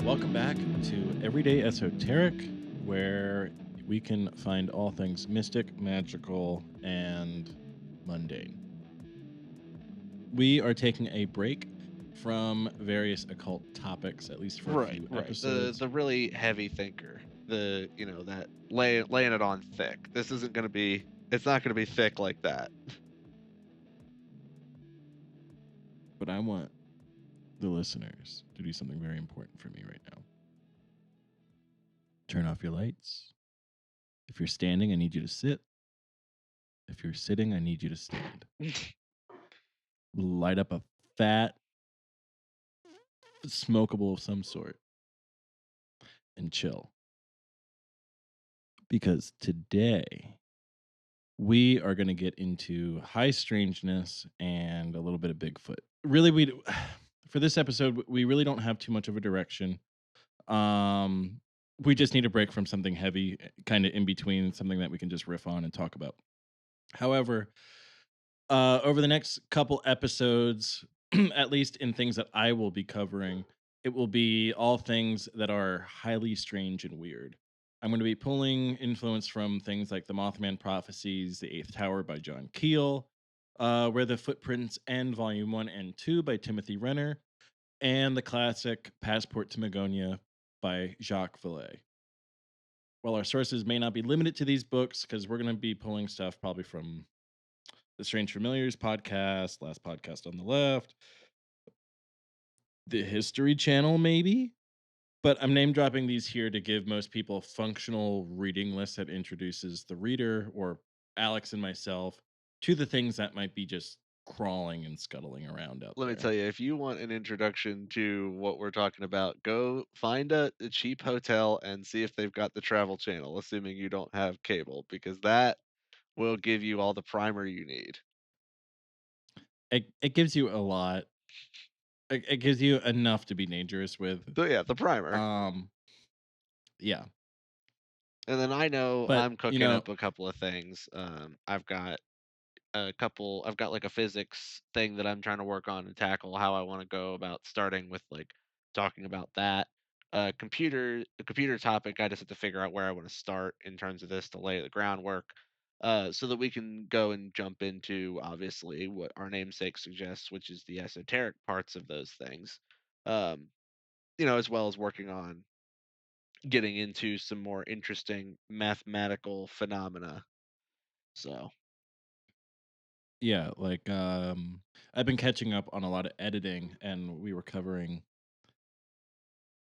Welcome back to Everyday Esoteric, where we can find all things mystic, magical, and mundane. We are taking a break from various occult topics, at least for a Right, few right. The episodes. the really heavy thinker. That laying it on thick. This isn't gonna be it's not gonna be thick like that. But I want the listeners to do something very important for me right now. Turn off your lights. If you're standing, I need you to sit. If you're sitting, I need you to stand. Light up a fat, smokable of some sort and chill. Because today we are going to get into high strangeness and a little bit of Bigfoot. Really, for this episode, we really don't have too much of a direction. Um, we just need a break from something heavy, kind of in between, something that we can just riff on and talk about. However, over the next couple episodes, at least in things that I will be covering, it will be all things that are highly strange and weird. I'm going to be pulling influence from things like the Mothman Prophecies, The Eighth Tower by John Keel, Where the Footprints End, Volume 1 and 2 by Timothy Renner, and the classic Passport to Magonia by Jacques Vallée. While our sources may not be limited to these books, because we're going to be pulling stuff probably from the Strange Familiars podcast, Last Podcast on the Left, the History Channel, maybe. But I'm name dropping these here to give most people a functional reading list that introduces the reader or Alex and myself to the things that might be just crawling and scuttling around out Let me there. tell you, if you want an introduction to what we're talking about, go find a cheap hotel and see if they've got the travel channel, assuming you don't have cable, because that will give you all the primer you need. It gives you a lot. It gives you enough to be dangerous with. So yeah, the primer. Um, yeah, And then I know but I'm cooking up a couple of things. I've got like a physics thing that I'm trying to work on and tackle how I want to go about starting with like talking about that. A computer topic, I just have to figure out where I want to start in terms of this to lay the groundwork. So that we can go and jump into obviously what our namesake suggests, which is the esoteric parts of those things. Um, as well as working on getting into some more interesting mathematical phenomena. So yeah, like I've been catching up on a lot of editing and we were covering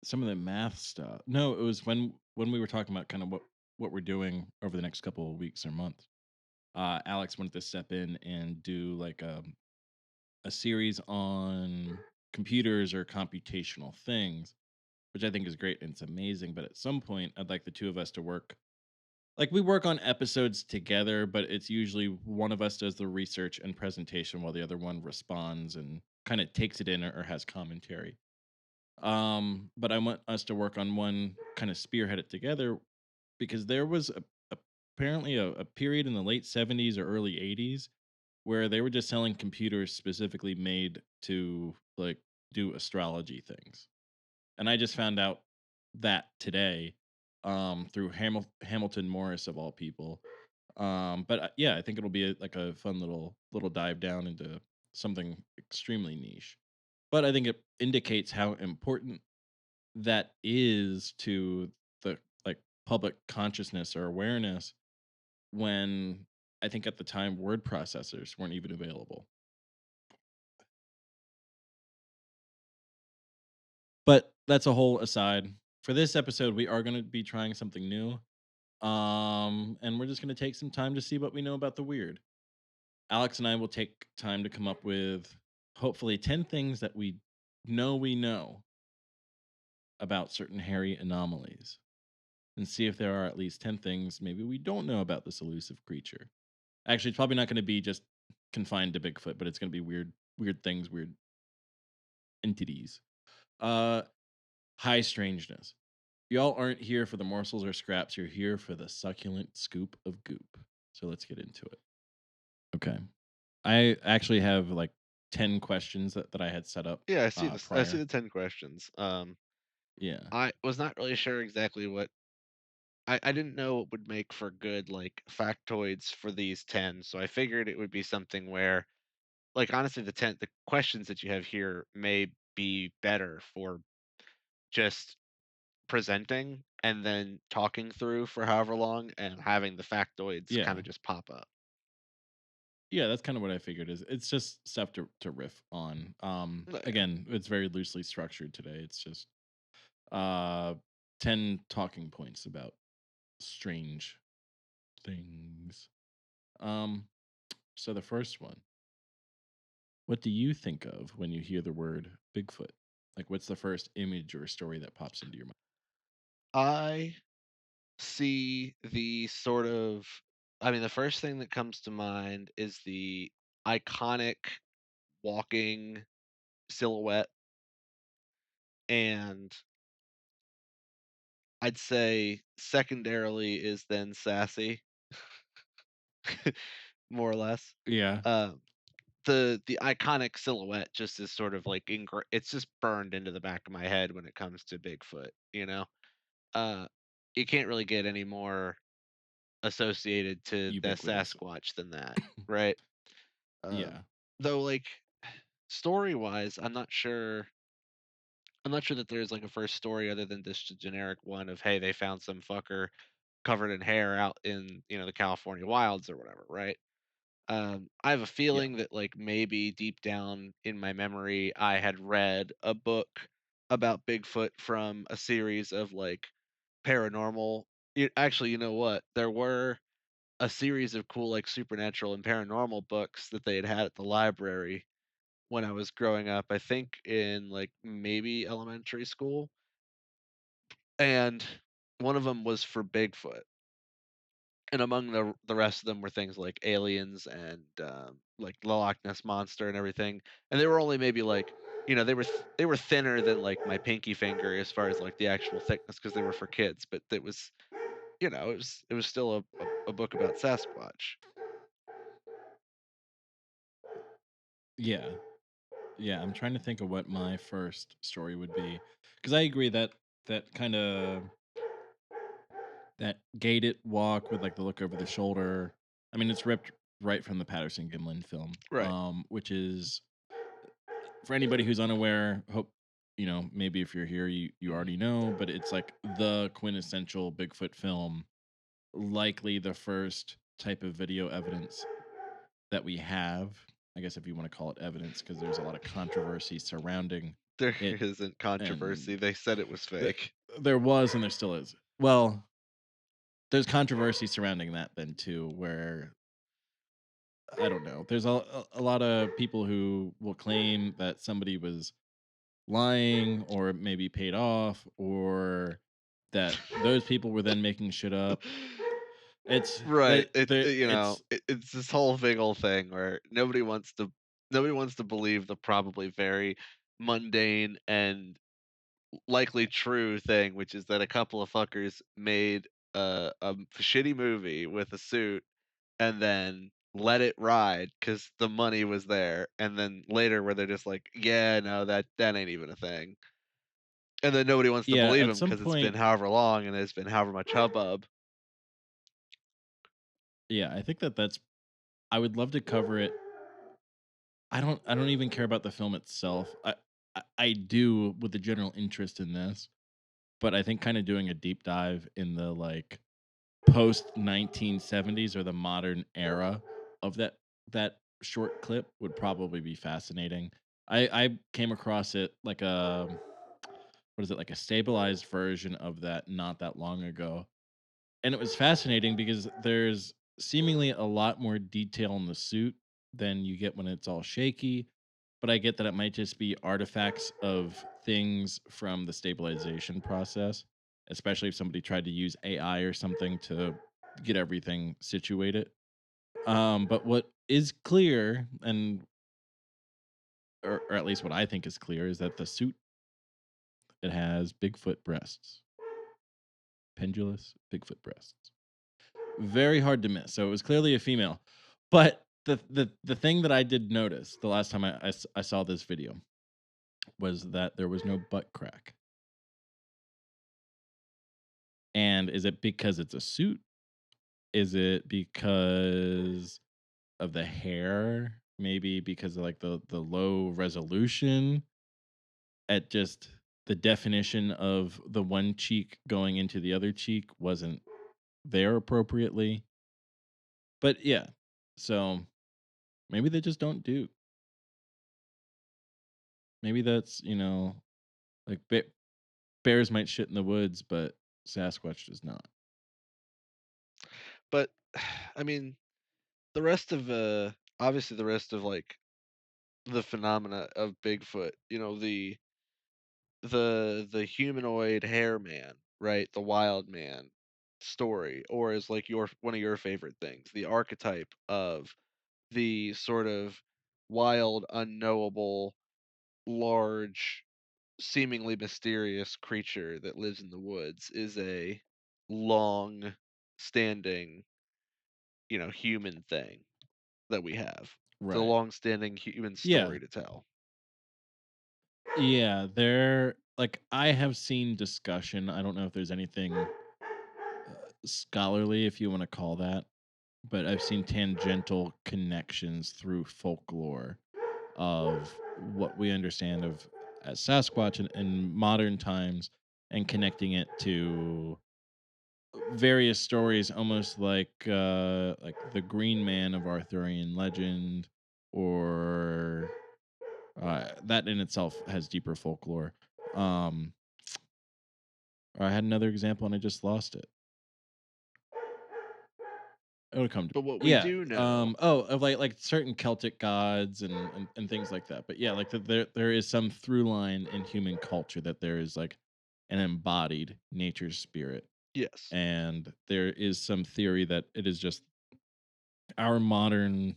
some of the math stuff. No, it was when we were talking about kind of what we're doing over the next couple of weeks or months. Alex wanted to step in and do like a series on computers or computational things, which I think is great and it's amazing. But at some point, I'd like the two of us to work. Like we work on episodes together, but it's usually one of us does the research and presentation while the other one responds and kind of takes it in or has commentary. But I want us to work on one, kind of spearhead it together, because there was apparently a period in the late 70s or early 80s where they were just selling computers specifically made to like do astrology things. And I just found out that today, through Hamilton Morris of all people. But yeah, I think it'll be like a fun little dive down into something extremely niche. But I think it indicates how important that is to the like public consciousness or awareness when I think at the time word processors weren't even available. But that's a whole aside. For this episode, we are going to be trying something new. And we're just going to take some time to see what we know about the weird. Alex and I will take time to come up with hopefully 10 things that we know about certain hairy anomalies and see if there are at least 10 things maybe we don't know about this elusive creature. Actually, it's probably not going to be just confined to Bigfoot, but it's going to be weird things, weird entities. Uh High strangeness. Y'all aren't here for the morsels or scraps, you're here for the succulent scoop of goop. So let's get into it. Okay. I actually have like 10 questions that I had set up yeah, I see this. I see prior. the 10 questions. Yeah. I was not really sure exactly what I didn't know what would make for good, like, factoids for these 10, so I figured it would be something where, like, honestly, the questions that you have here may be better for just presenting and then talking through for however long and having the factoids kinda Yeah. just pop up. Yeah, that's kind of what I figured is it's just stuff to riff on. Oh, yeah. Again, it's very loosely structured today. It's just uh 10 talking points about strange things. Um so the first one, what do you think of when you hear the word Bigfoot? Like what's the first image or story that pops into your mind? I see the sort of I mean, the first thing that comes to mind is the iconic walking silhouette, and I'd say secondarily is then sassy, more or less. Yeah. Um, the iconic silhouette just is sort of like it's just burned into the back of my head when it comes to Bigfoot, you know? Uh, you can't really get any more associated to the Ubiquitous. Sasquatch than that, right? Um, Yeah. though, like, story-wise, I'm not sure that there's, like, a first story other than this generic one of, "Hey, they found some fucker covered in hair out in, the California wilds," or whatever, right? I have a Yeah. feeling that, like, maybe deep down in my memory, I had read a book about Bigfoot from a series of, like, paranormal actually, you know what? There were a series of cool, like, supernatural and paranormal books that they had had at the library when I was growing up, I think in, like, maybe elementary school, and one of them was for Bigfoot, and among the rest of them were things like aliens and, like, the Loch Ness Monster and everything, and they were only maybe, like, they were thinner than, like, my pinky finger as far as, like, the actual thickness because they were for kids, but it was, it was still a book about Sasquatch. Yeah. Yeah, I'm trying to think of what my first story would be because I agree that that kind of that gated walk with like the look over the shoulder. I mean, it's ripped right from the Patterson-Gimlin film, Right. which is for anybody who's unaware. Hope maybe if you're here, you Mhm. already know, but it's like the quintessential Bigfoot film, likely the first type of video evidence that we have. I guess if you want to call it evidence, because there's a lot of controversy surrounding There it isn't and controversy, they said it was th fake. there was and there still is. Well, there's controversy surrounding that then too, where I don't know. There's a lot of people who will claim that somebody was lying or maybe paid off or that those people were then making shit up. It's Right, that the it's it's this whole big old thing where nobody wants to believe the probably very mundane and likely true thing, which is that a couple of fuckers made a shitty movie with a suit and then let it ride because the money was there, and then later where they're just like, "Yeah, no, that ain't even a thing." And then nobody wants to yeah, believe at him some because 'cause it's been point, however long and there's been however much hubbub. yeah, I think that's I would love to cover it. I don't even care about the film itself. I do with the general interest in this, but I think kind of doing a deep dive in the like post 1970s or the modern era of that short clip would probably be fascinating. I came across it like a what is it like a stabilized version of that not that long ago, and it was fascinating because there's seemingly a lot more detail in the suit than you get when it's all shaky. But I get that it might just be artifacts of things from the stabilization process, especially if somebody tried to use AI or something to get everything situated. But what is clear, and or at least what I think is clear, is that the suit it has Bigfoot breasts, pendulous Bigfoot breasts. Very hard to miss. So it was clearly a female. But the thing that I did notice the last time I saw this video was that there was no butt crack. And is it because it's a suit? Is it because of the hair? Maybe because of like the low resolution at just the definition of the one cheek going into the other cheek wasn't there appropriately. But yeah, so maybe they just don't do. Maybe that's, like bears might shit in the woods, but Sasquatch does not. But I mean, the rest of obviously the rest of like the phenomena of Bigfoot, the humanoid hair man, right? The wild man story, or is like your one of your favorite things, the archetype of the sort of wild, unknowable, large, seemingly mysterious creature that lives in the woods is a long standing, human thing that we have. It's a Right. long standing human Yeah. story to tell. Yeah, there like I have seen discussion. I don't know if there's anything scholarly if you want to call that, but I've seen tangential connections through folklore of what we understand of as Sasquatch in modern times and connecting it to various stories almost like the Green Man of Arthurian legend or that in itself has deeper folklore. Um I had another example and I just lost it. It'll come to But what we yeah. do know, Of like certain Celtic gods and things like that. But yeah, like there is some through line in human culture that there is like an embodied nature spirit. yes. And there is some theory that it is just our modern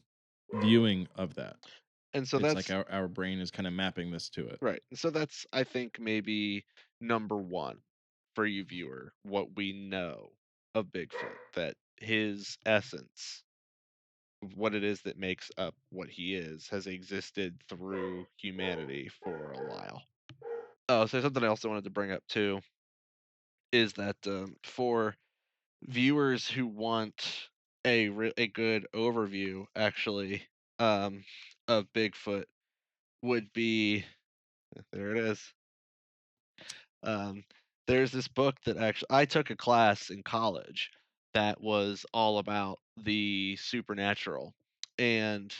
viewing of that. And so It's like that's our brain is kind of mapping this to it. right. And so that's, I think, maybe number one for you viewer, what we know of Bigfoot, that his essence, what it is that makes up what he is, has existed through humanity for a while. Oh, so something I also wanted to bring up too is that for viewers who want a good overview, actually, um, of Bigfoot, would be there. It is. Um, there's this book that actually I took a class in college that was all about the supernatural, and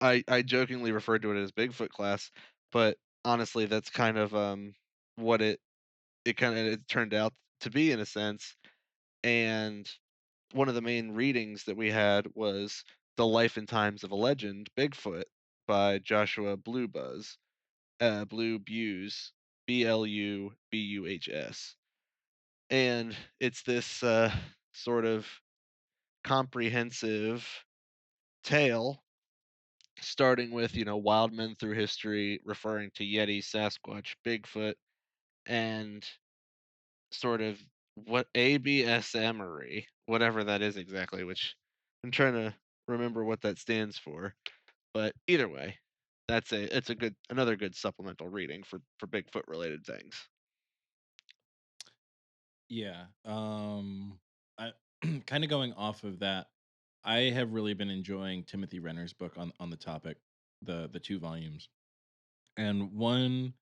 I jokingly referred to it as Bigfoot class, but honestly, that's kind of what it turned out to be in a sense. And one of the main readings that we had was The Life and Times of a Legend, Bigfoot, by Joshua Blue Buse, Blubuhs. And it's this sort of comprehensive tale, starting with, wild men through history, referring to Yeti, Sasquatch, Bigfoot, and sort of what ABSMery, whatever that is exactly, which I'm trying to remember what that stands for. But either way, it's a good another good supplemental reading for Bigfoot related things. Yeah. I kind of going off of that, I have really been enjoying Timothy Renner's book on the topic, the two volumes. And one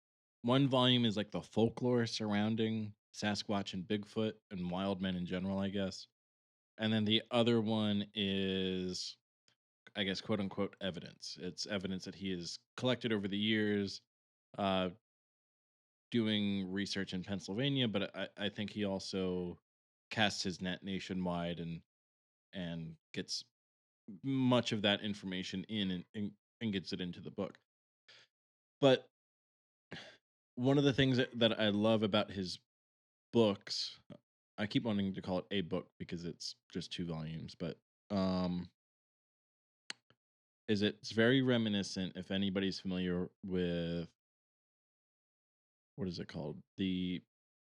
volume is like the folklore surrounding Sasquatch and Bigfoot and wild men in general, I guess. And then the other one is I guess quote unquote evidence. It's evidence that he has collected over the years, uh, doing research in Pennsylvania, but I think he also casts his net nationwide and gets much of that information in and gets it into the book. But one of the things that I love about his books, I keep wanting to call it a book because it's just two volumes, but um is it's very reminiscent if anybody's familiar with what is it called? The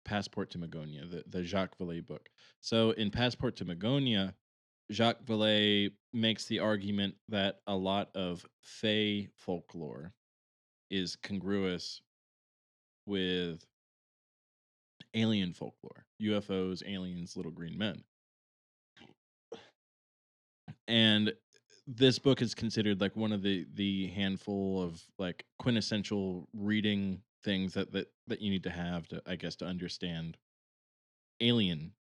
Passport to Magonia, the Jacques Vallée book. So in Passport to Magonia, Jacques Vallée makes the argument that a lot of Fey folklore is congruous with alien folklore. UFOs, aliens, little green men. And this book is considered like one of the handful of like quintessential reading things that you need to have to, I guess, to understand alien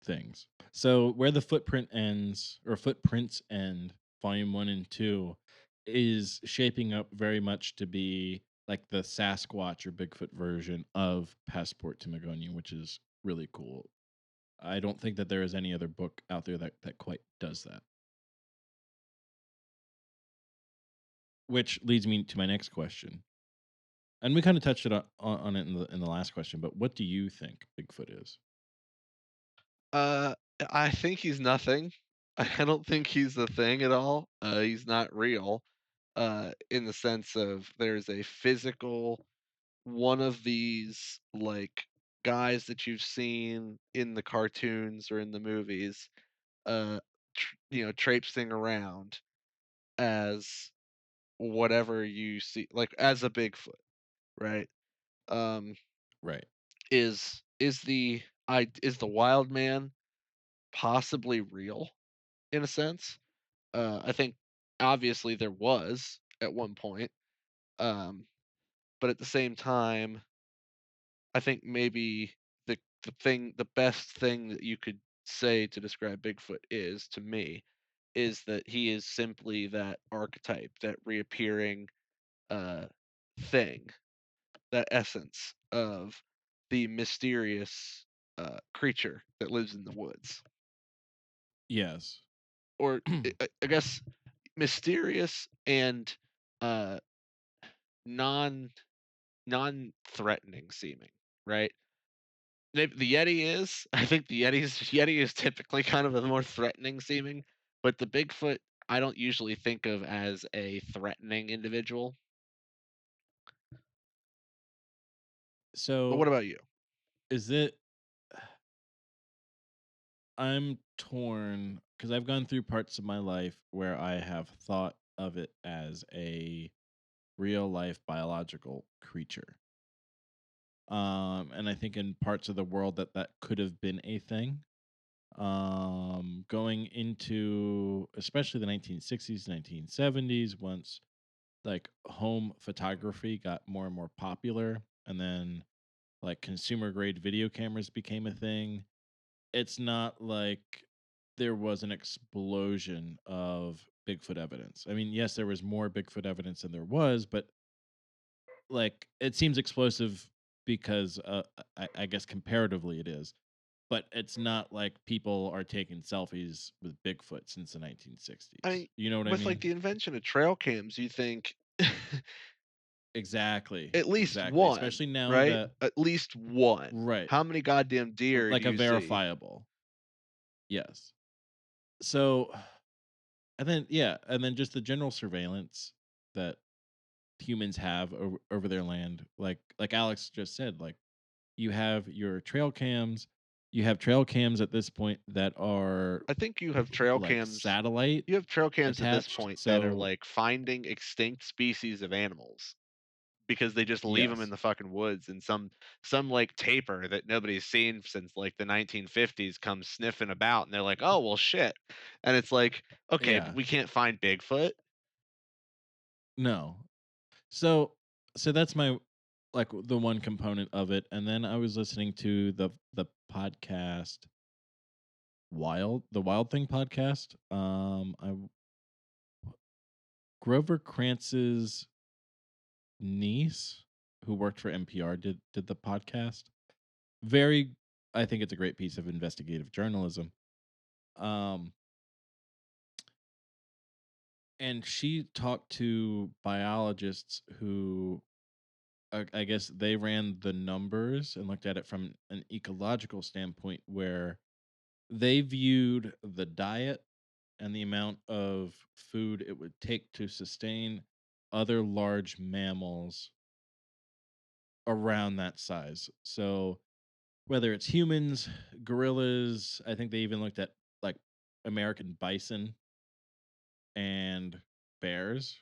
things. So where the footprint ends or footprints end, volume 1 and 2 is shaping up very much to be like the Sasquatch or Bigfoot version of Passport to Magonia, which is really cool. I don't think that there is any other book out there that quite does that. Which leads me to my next question. And we kind of touched it on it in the last question, but what do you think Bigfoot is? Uh, I think he's nothing. I don't think he's a thing at all. He's not real. In the sense of there's a physical one of these like guys that you've seen in the cartoons or in the movies, uh, traipsing around as whatever you see, like as a Bigfoot, right? Um, Right. is the wild man possibly real in a sense? I think obviously there was at one point, um, but at the same time, I think maybe the best thing that you could say to describe Bigfoot is to me is that he is simply that archetype, that reappearing uh, thing, that essence of the mysterious creature that lives in the woods, Yes. or I guess mysterious and uh, non non-threatening seeming, right? The Yeti is. I think Yeti is typically kind of a more threatening seeming, but the Bigfoot I don't usually think of as a threatening individual. But So what about you? is it I'm torn because I've gone through parts of my life where I have thought of it as a real life biological creature. And I think in parts of the world that could have been a thing. Going into especially the 1960s, 1970s, once like home photography got more and more popular, and then like consumer grade video cameras became a thing. It's not like there was an explosion of Bigfoot evidence. I mean, yes, there was more Bigfoot evidence than there was, but like it seems explosive because I guess comparatively it is. But it's not like people are taking selfies with Bigfoot since the I 1960s. mean, You know what I with like mean? the invention of trail cams, you think Exactly. at least Exactly. one, Especially now right? that At least one. right, How many goddamn deer do like a you see? verifiable. Yes. So and then yeah, and then just the general surveillance that humans have over their land. Like Alex just said, like you have your trail cams, you have trail cams at this point that are I think you have trail like cams. satellite You have trail cams at this attached. point that are So like finding extinct species of animals because they just leave them in yes. the fucking woods, and some like tapir that nobody's seen since like the 1950s comes sniffing about, and they're like, "Oh, well shit." And it's like, "Okay, but Yeah. we can't find Bigfoot." No. So that's my like the one component of it. And then I was listening to the podcast the Wild Thing podcast. I Grover Krantz's niece who worked for NPR did the podcast. Very I think it's a great piece of investigative journalism. Um and she talked to biologists who I guess they ran the numbers and looked at it from an ecological standpoint where they viewed the diet and the amount of food it would take to sustain other large mammals around that size. So whether it's humans, gorillas, I think they even looked at like American bison and bears,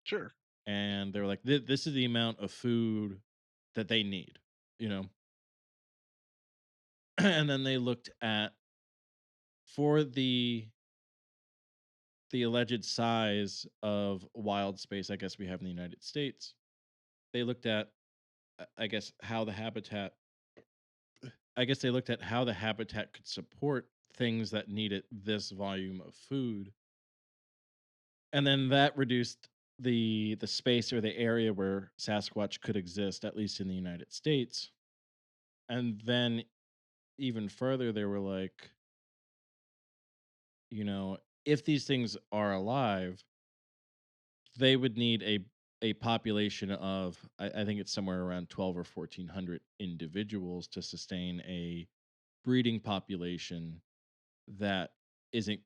Sure. and they were like, "This is the amount of food that they need," you know. And then they looked at for the alleged size of wild space, I guess we have in the United States. They looked at, I guess, how the habitat. I guess they looked at how the habitat could support things that needed this volume of food, and then that reduced the space or the area where Sasquatch could exist, at least in the United States. And then even further, they were like, you know, if these things are alive, they would need a population of I think it's somewhere around 12 or 1400 individuals to sustain a breeding population that isn't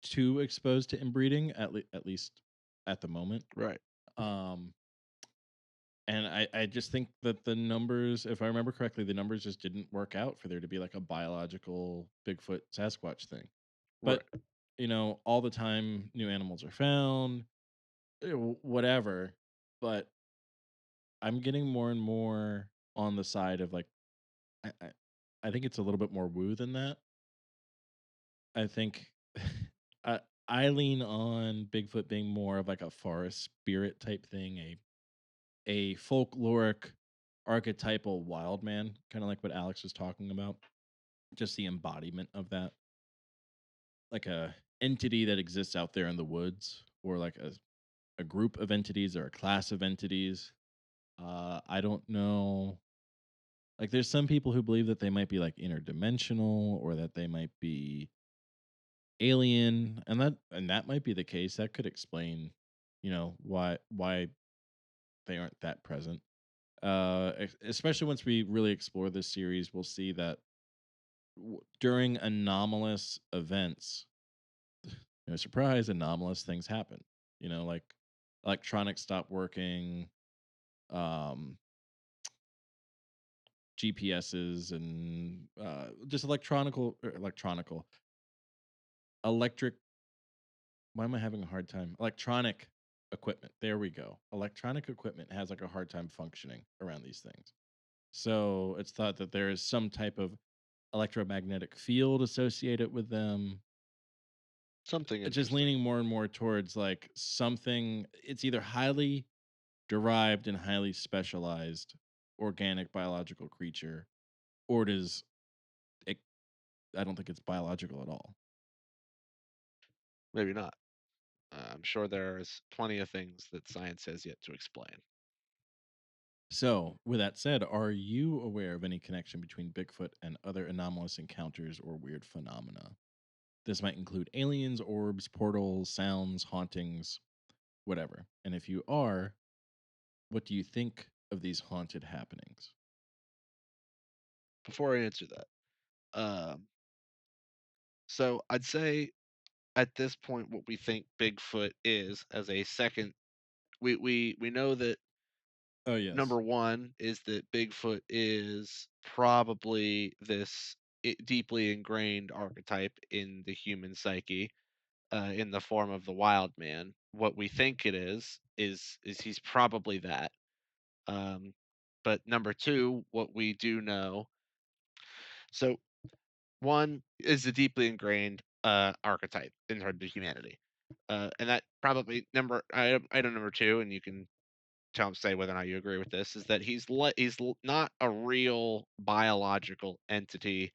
too exposed to inbreeding at least at the moment. Right. Um and I just think that the numbers, if I remember correctly, the numbers just didn't work out for there to be like a biological Bigfoot Sasquatch thing. Right. But all the time new animals are found, whatever. But I'm getting more and more on the side of like I I, I think it's a little bit more woo than that. I think I I lean on Bigfoot being more of like a forest spirit type thing, a folkloric archetypal wild man, kind of like what Alex was talking about. Just the embodiment of that, like a entity that exists out there in the woods, or like a group of entities or a class of entities. I don't know. Like, there's some people who believe that they might be like interdimensional or that they might be alien, and that might be the case. That could explain, why they aren't that present. Especially once we really explore this series, we'll see that during anomalous events, surprise, anomalous things happen. Like electronics stop working, um, GPSs, and just electric. Why am I having a hard time? Electronic equipment. There we go. Electronic equipment has like a hard time functioning around these things. So it's thought that there is some type of electromagnetic field associated with them. Something It's just interesting. leaning more and more towards like something, it's either highly derived and highly specialized organic biological creature, or it is, it, I don't think it's biological at all. Maybe not. I'm sure there's plenty of things that science has yet to explain. So, with that said, are you aware of any connection between Bigfoot and other anomalous encounters or weird phenomena? This might include aliens, orbs, portals, sounds, hauntings, whatever. And if you are, what do you think of these haunted happenings? Before I answer that, um, so I'd say at this point, what we think Bigfoot is as a second, we know that Oh, yes. number one is that Bigfoot is probably this deeply ingrained archetype in the human psyche, in the form of the wild man. What we think it is he's probably that. Um, but number two, what we do know. So one is the deeply ingrained archetype in terms of humanity, and that probably item number two, and you can say whether or not you agree with this, is that not a real biological entity,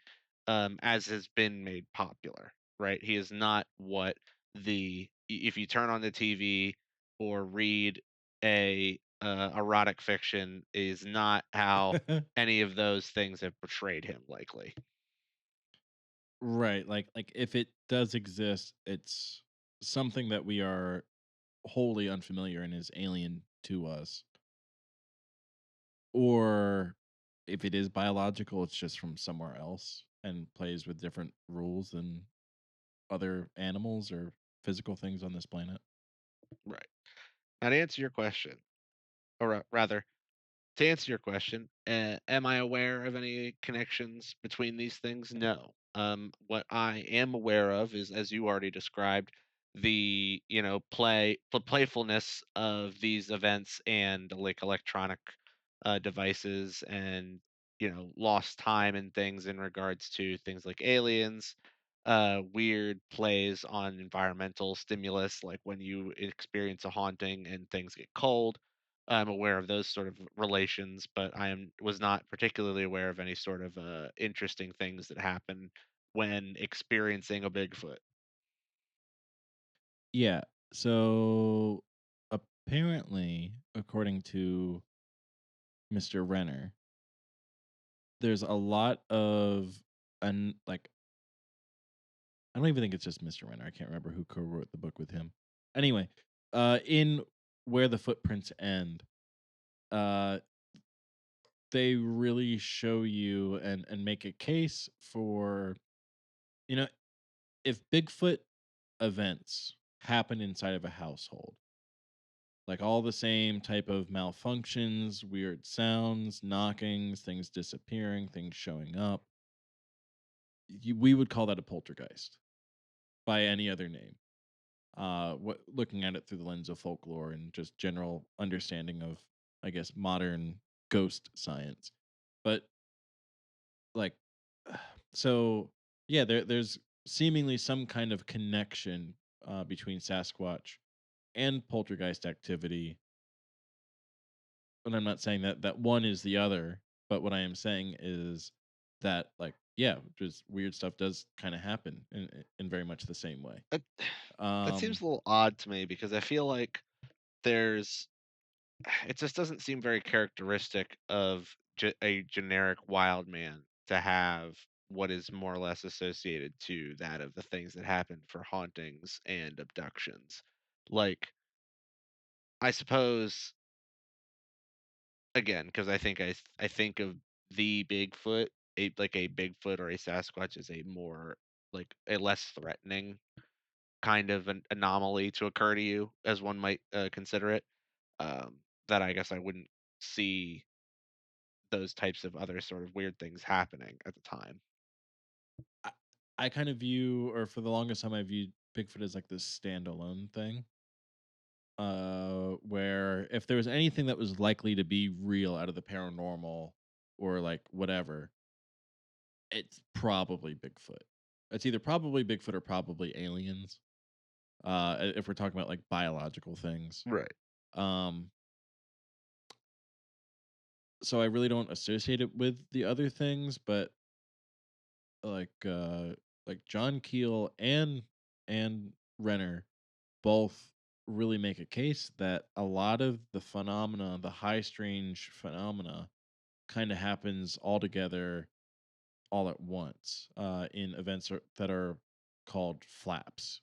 as has been made popular, right? He is not what if you turn on the TV or read a erotic fiction, is not how any of those things have portrayed him. Likely, Right. Like if it does exist, it's something that we are wholly unfamiliar and is alien to us. Or if it is biological, it's just from somewhere else and plays with different rules than other animals or physical things on this planet. right? Now to answer your question, or rather, to answer your question, am I aware of any connections between these things? No. What I am aware of is, as you already described, the playfulness of these events and like electronic devices and lost time and things in regards to things like aliens, weird plays on environmental stimulus, like when you experience a haunting and things get cold. I'm aware of those sort of relations, but was not particularly aware of any sort of interesting things that happen when experiencing a Bigfoot. Yeah. So apparently, according to Mr. Renner, there's a lot of and like I don't even think it's just Mr. Renner. I can't remember who co-wrote the book with him. Anyway, in Where the Footprints End, uh they really show you and make a case for, you know, if Bigfoot events happen inside of a household, like all the same type of malfunctions, weird sounds, knockings, things disappearing, things showing up, we would call that a poltergeist by any other name. What looking at it through the lens of folklore and just general understanding of, I guess, modern ghost science. But like, so yeah, there's seemingly some kind of connection between Sasquatch and poltergeist activity. And I'm not saying that one is the other, but what I am saying is that, like, yeah, just weird stuff does kind of happen in very much the same way. That, that seems Um, a little odd to me because I feel like there's it just doesn't seem very characteristic of a generic wild man to have what is more or less associated to that of the things that happen for hauntings and abductions. Like, I suppose again, because I think of the Bigfoot, a Bigfoot or a Sasquatch is a more like a less threatening kind of an anomaly to occur to you, as one might consider it. That I guess I wouldn't see those types of other sort of weird things happening at the time. I, I kind of view, or for the longest time, I viewed Bigfoot as like this standalone thing. Where if there was anything that was likely to be real out of the paranormal or like whatever, it's probably Bigfoot. It's either probably Bigfoot or probably aliens. If we're talking about like biological things. Right. Um, so I really don't associate it with the other things, but like uh like John Keel and Renner both really make a case that a lot of the phenomena, the high strange phenomena, kind of happens all together all at once in events that are called flaps.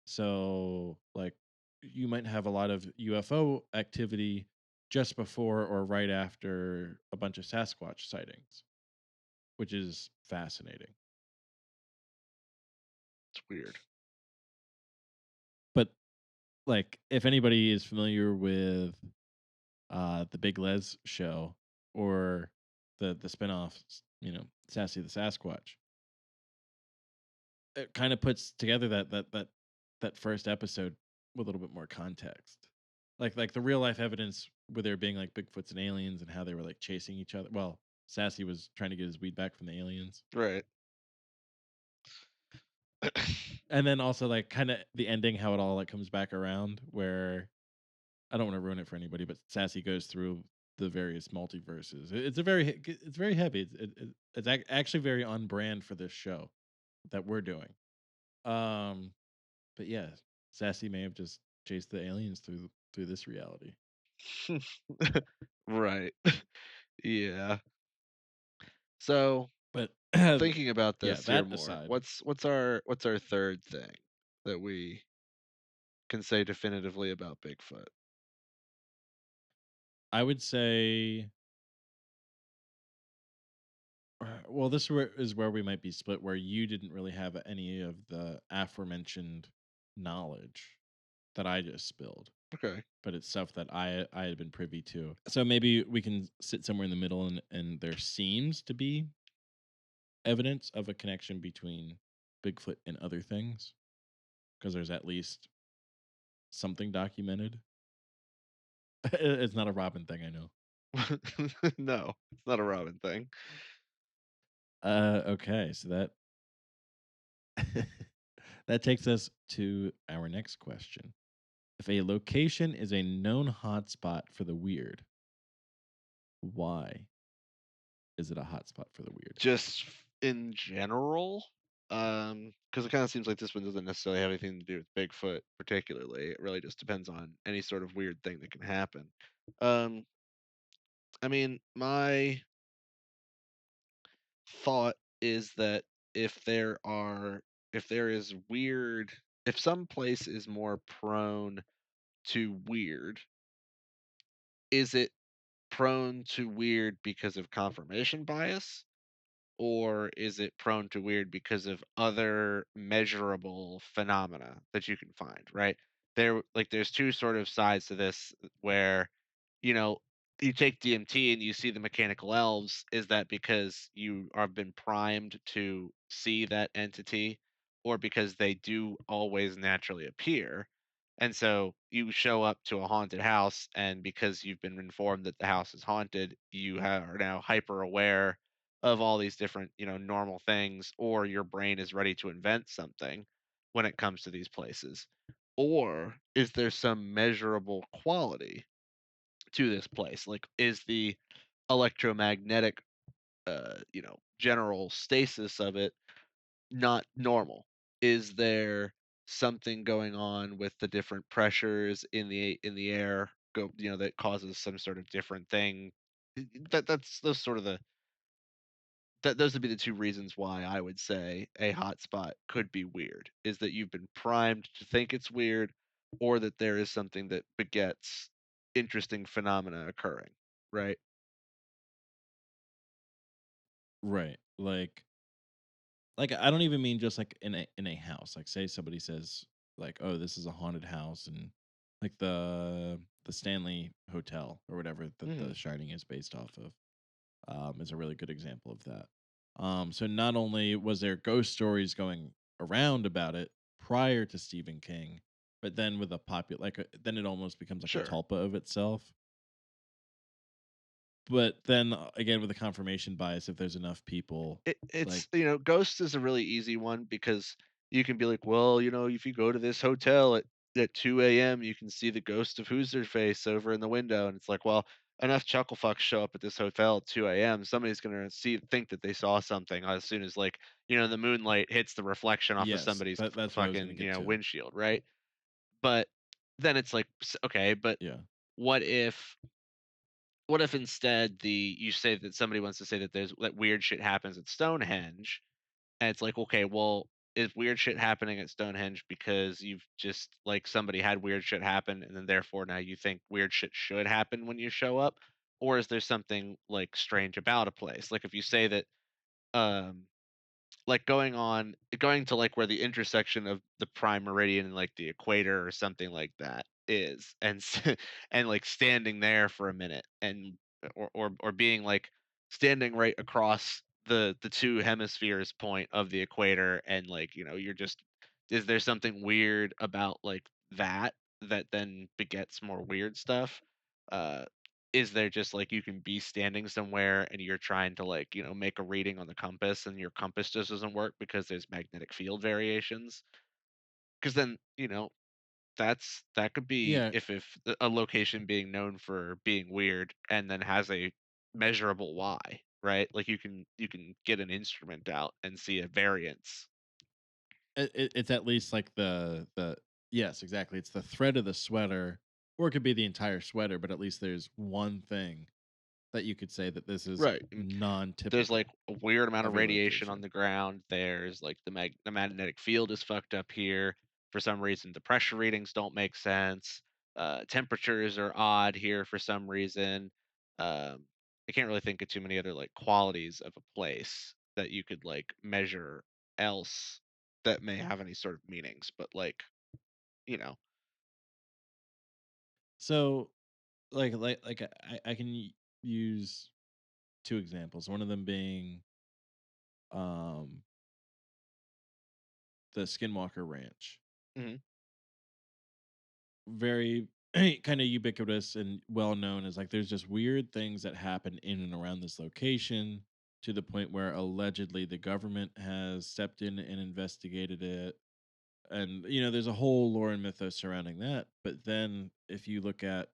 So, like, you might have a lot of UFO activity just before or right after a bunch of Sasquatch sightings, which is fascinating. It's weird. But like, if anybody is familiar with the Big Les show or the spinoff, Sassy the Sasquatch, it kind of puts together that first episode with a little bit more context. Like the real life evidence with there being like Bigfoots and aliens and how they were like chasing each other. Well, Sassy was trying to get his weed back from the aliens. Right. And then also like kind of the ending, how it all like comes back around where I don't want to ruin it for anybody, but Sassy goes through the various multiverses. It's a it's very heavy. It's actually very on brand for this show that we're doing. Um, but yeah, Sassy may have just chased the aliens through this reality. Right. Yeah. So, But thinking about yeah, this here that more, aside, what's our third thing that we can say definitively about Bigfoot? I would say, well, is where we might be split, where you didn't really have any of the aforementioned knowledge that I just spilled, Okay. but it's stuff that I had been privy to. So maybe we can sit somewhere in the middle, and there seems to be evidence of a connection between Bigfoot and other things because there's at least something documented. It's not a Robin thing, I know. No, it's not a Robin thing. Okay, so that that takes us to our next question. If a location is a known hotspot for the weird, why is it a hotspot for the weird? Just in general, because it kinda seems like this one doesn't necessarily have anything to do with Bigfoot particularly, it really just depends on any sort of weird thing that can happen. Um, I mean, my thought is that if there are if there is weird if some place is more prone to weird, is it prone to weird because of confirmation bias? Or is it prone to weird because of other measurable phenomena that you can find, right? There's two sort of sides to this where, you know, you take DMT and you see the mechanical elves, is that because you have been primed to see that entity or because they do always naturally appear? And so you show up to a haunted house, and because you've been informed that the house is haunted, are now hyper aware of all these different, normal things, or your brain is ready to invent something when it comes to these places. Or is there some measurable quality to this place? Like, is the electromagnetic, general stasis of it not normal? Is there something going on with the different pressures in the air that causes some sort of different thing? That's those sort of the That those would be the 2 reasons why I would say a hotspot could be weird, is that you've been primed to think it's weird, or that there is something that begets interesting phenomena occurring, right? Right. Like I don't even mean just like in a house. Like say somebody says like, "Oh, this is a haunted house," and like the Stanley Hotel or whatever that Mhm. The Shining is based off of, is a really good example of that. So not only was there ghost stories going around about it prior to Stephen King, but then with a then it almost becomes like a Sure. tulpa of itself. But then again, with the confirmation bias, if there's enough people, It's like Ghosts is a really easy one because you can be like, "Well, if you go to this hotel at 2 a.m., you can see the ghost of who's their face over in the window," and it's like, well, enough chuckle fucks show up at this hotel at 2 a.m., somebody's gonna think that they saw something as soon as, like, the moonlight hits the reflection off of yes, somebody's that's what I was gonna fucking, get to. windshield, right? But then it's like, okay, but Yeah. what if what if instead you say that somebody wants to say that that weird shit happens at Stonehenge, and it's like, okay, well, is weird shit happening at Stonehenge because you've just like somebody had weird shit happen and then therefore now you think weird shit should happen when you show up? Or is there something like strange about a place? Like if you say that um like going to like where the intersection of the prime meridian and like the equator or something like that is, and and like standing there for a minute, and or being like standing right across the two hemispheres point of the equator, and like you're just, is there something weird about like that then begets more weird stuff? uh is there just like you can be standing somewhere and you're trying to like make a reading on the compass and your compass just doesn't work because there's magnetic field variations? Because then that could be, Yeah, a location being known for being weird and then has a measurable why, right? Like you can get an instrument out and see a variance. it's at least like the yes, exactly. It's the thread of the sweater, or it could be the entire sweater, but at least there's one thing that you could say that this is Right. There's like non-typical a weird amount of of a radiation on location. the ground. There's like the magnetic field is fucked up here. For some reason, the pressure readings don't make sense. Temperatures are odd here for some reason. I can't really think of too many other like qualities of a place that you could like measure else that may have any sort of meanings. But like, you know, So, I can use two examples. One of them being um the Skinwalker Ranch. mhm, Very kind of ubiquitous and well known as like there's just weird things that happen in and around this location to the point where allegedly the government has stepped in and investigated it. And there's a whole lore and mythos surrounding that. But then if you look at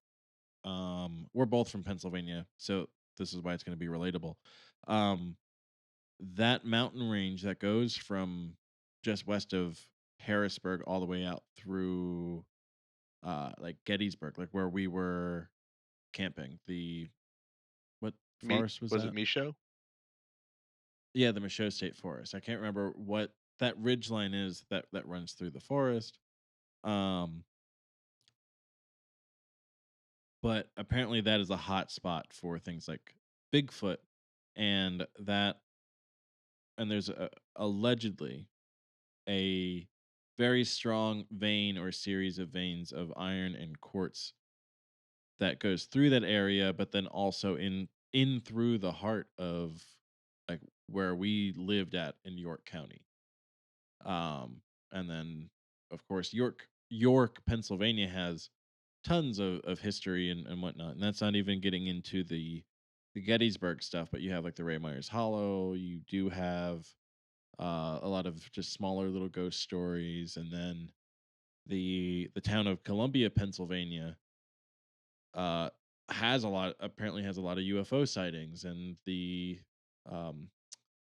we're both from Pennsylvania, so this is why it's going to be relatable. Um that mountain range that goes from just west of Harrisburg all the way out through like Gettysburg, like where we were camping. The what Me forest was was it that? Misho? Yeah, the Michaud State Forest. I can't remember what that ridge line is that runs through the forest. Um, but apparently that is a hot spot for things like Bigfoot, and there's allegedly a very strong vein or series of veins of iron and quartz that goes through that area, but then also in through the heart of like where we lived at in York County. And then of course York, Pennsylvania has tons of history and whatnot. And that's not even getting into the Gettysburg stuff, but you have like the Ray Myers Hollow, you do have a lot of just smaller little ghost stories, and then the town of Columbia, Pennsylvania, uh, has a lot of UFO sightings, and the um,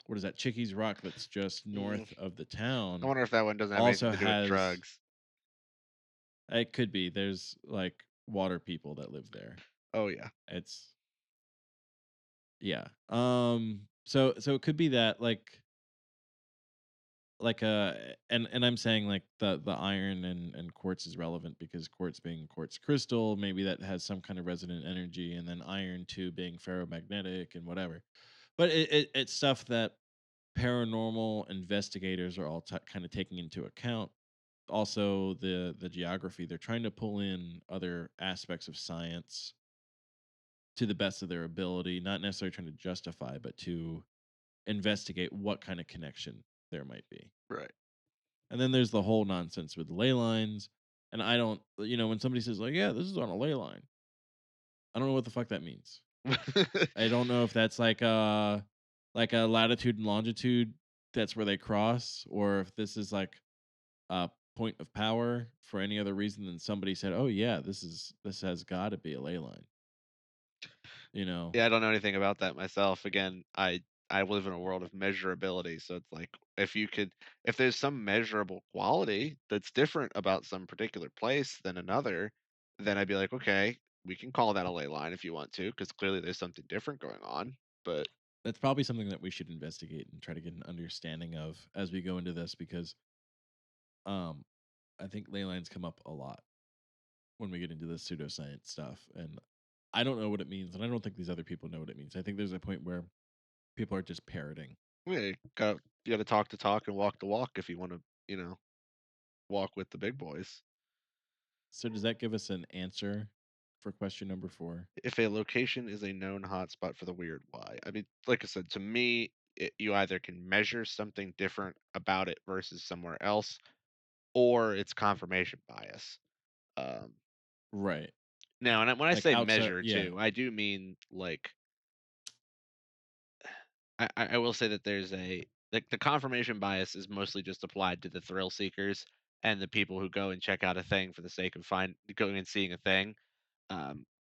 what is that Chickies Rock that's just Mm, north of the I town wonder if that one doesn't have anything also to do with has drugs. it could be there's like water people that live there. Oh, yeah. It's yeah. So it could be that and I'm saying like the iron and quartz is relevant because quartz being quartz crystal, maybe that has some kind of resonant energy, and then iron too being ferromagnetic and whatever. But it's stuff that paranormal investigators are all kind of taking into account. Also, the geography, they're trying to pull in other aspects of science to the best of their ability, not necessarily trying to justify, but to investigate what kind of connection there might be. Right. And then there's the whole nonsense with ley lines. And I don't, when somebody says like, "Yeah, this is on a ley line," I don't know what the fuck that means. I don't know if that's like a latitude and longitude that's where they cross, or if this is like a point of power for any other reason than somebody said, "Oh yeah, this has got to be a ley line." You know, Yeah, I don't know anything about that myself. Again, I live in a world of measurability, so it's like if there's some measurable quality that's different about some particular place than another, then I'd be like, okay, we can call that a ley line if you want to, because clearly there's something different going on. But that's probably something that we should investigate and try to get an understanding of as we go into this because um I think ley lines come up a lot when we get into this pseudoscience stuff. And I don't know what it means. And I don't think these other people know what it means. I think there's a point where people are just parroting. yeah, you gotta talk the talk and walk the walk if you want to, walk with the big boys. So, does that give us an answer for question number 4? If a location is a known hotspot for the weird, why? I mean, like I said, to me, you either can measure something different about it versus somewhere else, or it's confirmation bias. Um, Right. Now, when I Like say outside. measure Yeah. too, I do mean like I will say that there's a like the confirmation bias is mostly just applied to the thrill seekers and the people who go and check out a thing for the sake of going and seeing a thing.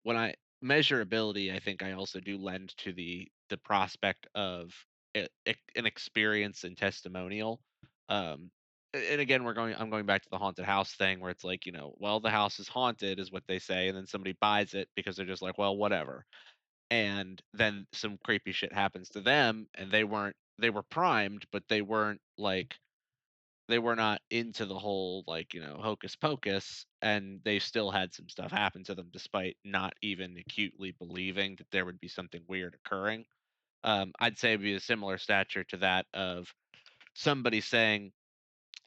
When I measurability, I think I also do lend to the prospect of an experience and testimonial. Um, and again, I'm going back to the haunted house thing where it's like, well, the house is haunted is what they say, and then somebody buys it because they're just like, well, whatever. And then some creepy shit happens to them, and they were primed, but they were not into the whole, like, hocus pocus, and they still had some stuff happen to them despite not even acutely believing that there would be something weird occurring. I'd say it'd be a similar stature to that of somebody saying,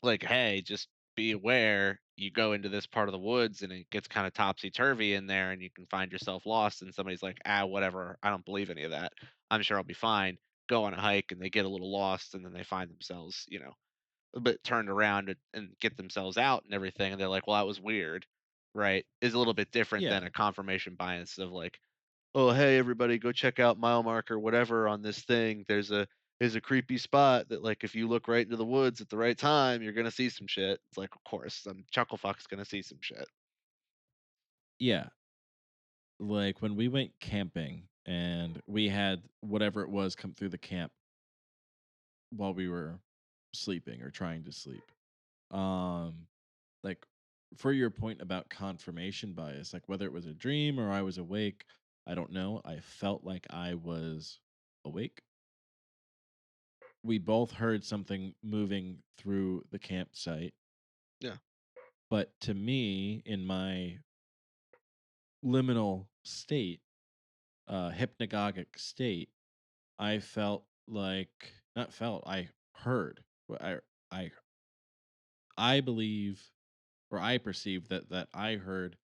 like, "Hey, just be aware, you go into this part of the woods and it gets kind of topsy turvy in there and you can find yourself lost." And somebody's like, "Ah, whatever. I don't believe any of that. I'm sure I'll be fine." Go on a hike and they get a little lost and then they find themselves, a bit turned around and get themselves out and everything. And they're like, well, that was weird. right, is a little bit different than Yeah, a confirmation bias of like, "Oh, hey, everybody, go check out mile marker whatever on this thing. There's a creepy spot that, like, if you look right into the woods at the right time, you're gonna see some shit." It's like, of course, some chucklefuck's gonna see some shit. yeah. Like when we went camping and we had whatever it was come through the camp while we were sleeping or trying to sleep. Um, like for your point about confirmation bias, like whether it was a dream or I was awake, I don't know. I felt like I was awake. We both heard something moving through the campsite, Yeah. but to me, in my liminal state, hypnagogic state, I felt like not felt, I heard. I I believe or I perceived that I heard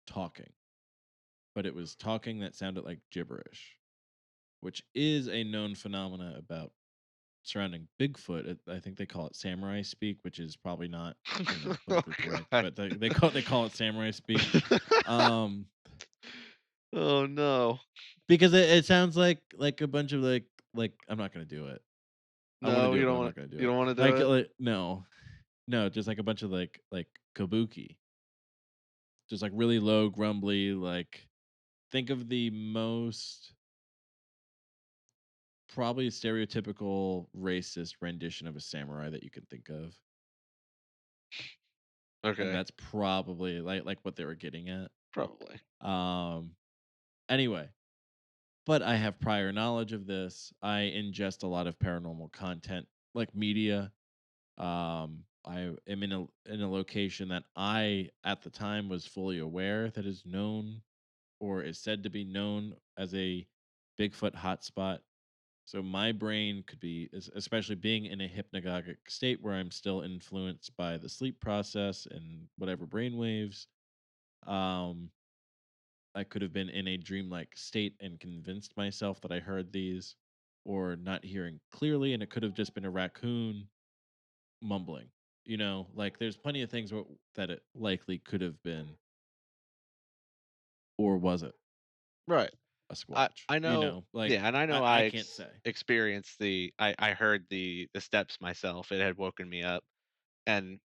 talking, but it was talking that sounded like gibberish, which is a known phenomena about surrounding Bigfoot. I think they call it samurai speak, which is probably not, Oh, politically correct, god. but they call it samurai speak. Um, Oh, no. because it sounds like a bunch of like I'm not gonna do it. I want to No, do it, but I'm not gonna do you it. don't wanna do it? No, no, just like a bunch of like kabuki, just like really low, grumbly. Like think of the most probably stereotypical racist rendition of a samurai that you can think of, and Okay, that's probably like what they were getting at. probably. Um. Anyway, but I have prior knowledge of this. I ingest a lot of paranormal content, like media. I am in a location that I at the time was fully aware that is known or is said to be known as a Bigfoot hotspot. So my brain could be, especially being in a hypnagogic state where I'm still influenced by the sleep process and whatever brain waves. Um, I could have been in a dreamlike state and convinced myself that I heard these, or not hearing clearly, and it could have just been a raccoon mumbling. Like there's plenty of things that it likely could have been, or was it Right. a I squatch? I know Like yeah, and I know I can't say. experienced I heard the steps myself. It had woken me up, and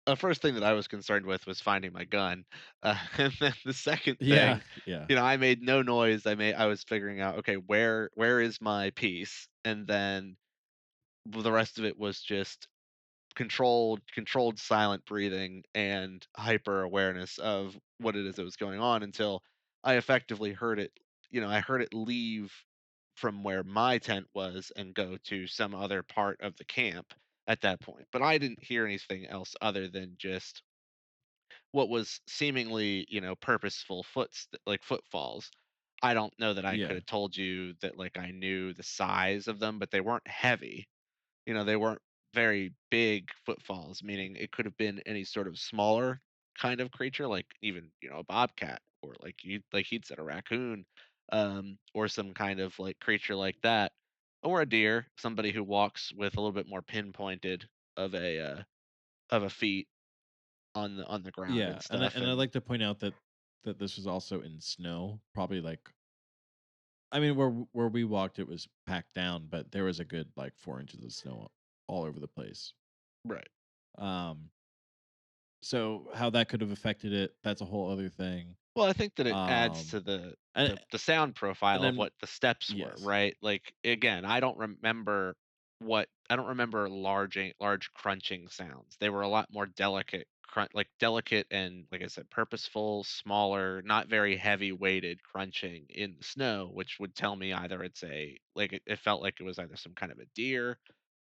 the first thing that I was concerned with was finding my gun, and then the second Yeah, thing, yeah, I made no noise. I was figuring out, okay, where is my piece? And then the rest of it was just controlled silent breathing and hyper awareness of what it is that was going on until I effectively heard it. I heard it leave from where my tent was and go to some other part of the camp at that point. But I didn't hear anything else other than just what was seemingly, purposeful footfalls. I don't know that I could yeah, have told you that like I knew the size of them, but they weren't heavy. They weren't very big footfalls, meaning it could have been any sort of smaller kind of creature, like even, a bobcat or like he'd said a raccoon, or some kind of like creature like that, or a deer, somebody who walks with a little bit more pinpointed of a feet on the ground yeah. and And I stuff. and I And like to point out that this was also in snow, probably like I mean where we walked it was packed down, but there was a good like 4 inches of snow all over the place. right. Um, so how that could have affected it, that's a whole other thing. Well, I think that it adds Um, to the and the sound and profile of then what the steps were, yes, right? Like again, I don't remember large crunching sounds. They were a lot more delicate and like I said, purposeful, smaller, not very heavy weighted crunching in the snow, which would tell me either it felt like it was either some kind of a deer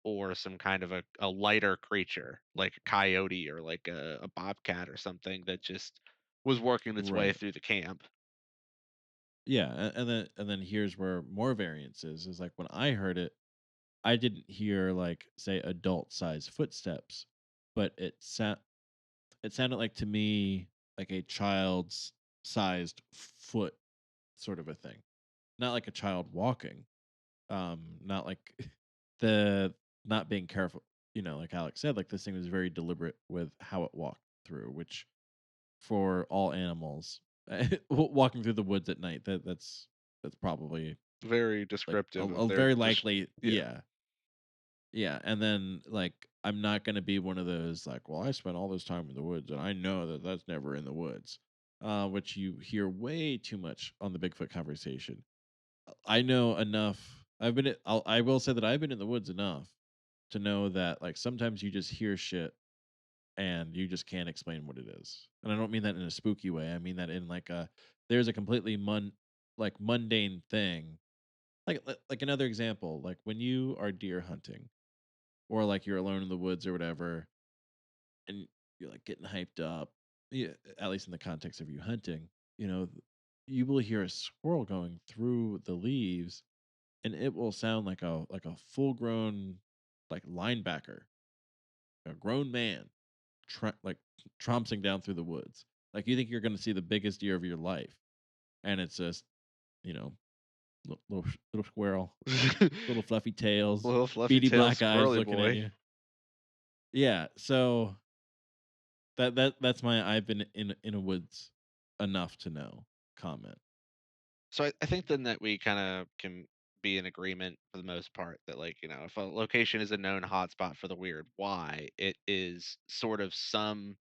or some kind of a lighter creature like a coyote or like a bobcat or something that just was working its way right. through the camp. Yeah, and then here's where more variance is like when I heard it, I didn't hear like say adult size footsteps, but it sounded like to me like a child's sized foot sort of a thing. Not like a child walking. Not like the not being careful, like Alex said, like this thing was very deliberate with how it walked through, which for all animals. Walking through the woods at night, that's probably, Very like, descriptive of a their very just likely, yeah. yeah. Yeah, and then, like, I'm not gonna be one of those, like, "Well, I spent all this time in the woods, and I know that that's never in the woods," which you hear way too much on the Bigfoot conversation. I know enough. I will say that I've been in the woods enough to know that, like, sometimes you just hear shit and you just can't explain what it is. And I don't mean that in a spooky way. I mean that in, like, a there's a completely mundane thing. Like another example, like when you are deer hunting or like you're alone in the woods or whatever, and you're like getting hyped up, yeah, at least in the context of you hunting, you will hear a squirrel going through the leaves, and it will sound like a full grown, like, linebacker, a grown man, like tromping down through the woods. Like you think you're going to see the biggest deer of your life, and it's just, you know little squirrel, little fluffy tails, Little fluffy beady tail black eyes squirrely looking at boy. you. Yeah, so that's my I've been in a woods enough to know comment. So I think then that we kind of can be in agreement for the most part that, like, if a location is a known hotspot for the weird, why it is sort of some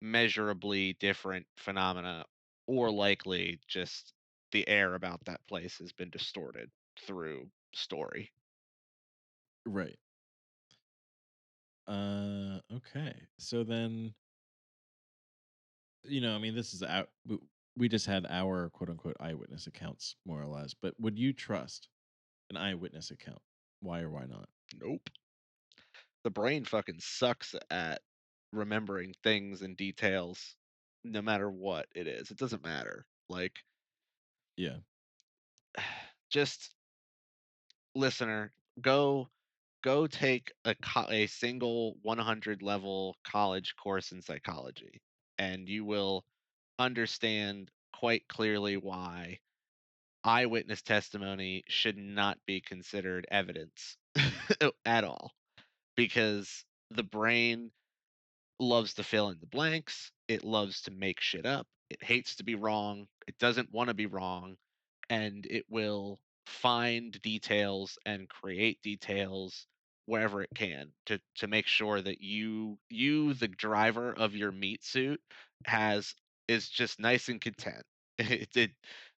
measurably different phenomena, or likely just the air about that place has been distorted through story. Right. Okay. So then, I mean, this is out. We just had our quote unquote eyewitness accounts, more or less. But would you trust an eyewitness account? Why or why not? Nope. The brain fucking sucks at remembering things and details no matter what it is. It doesn't matter. Like, Yeah. just listener, go take a single 100 level college course in psychology, and you will understand quite clearly why eyewitness testimony should not be considered evidence at all, because the brain loves to fill in the blanks. It loves to make shit up. It hates to be wrong. It doesn't want to be wrong. And it will find details and create details wherever it can to make sure that the driver of your meat suit has is just nice and content. it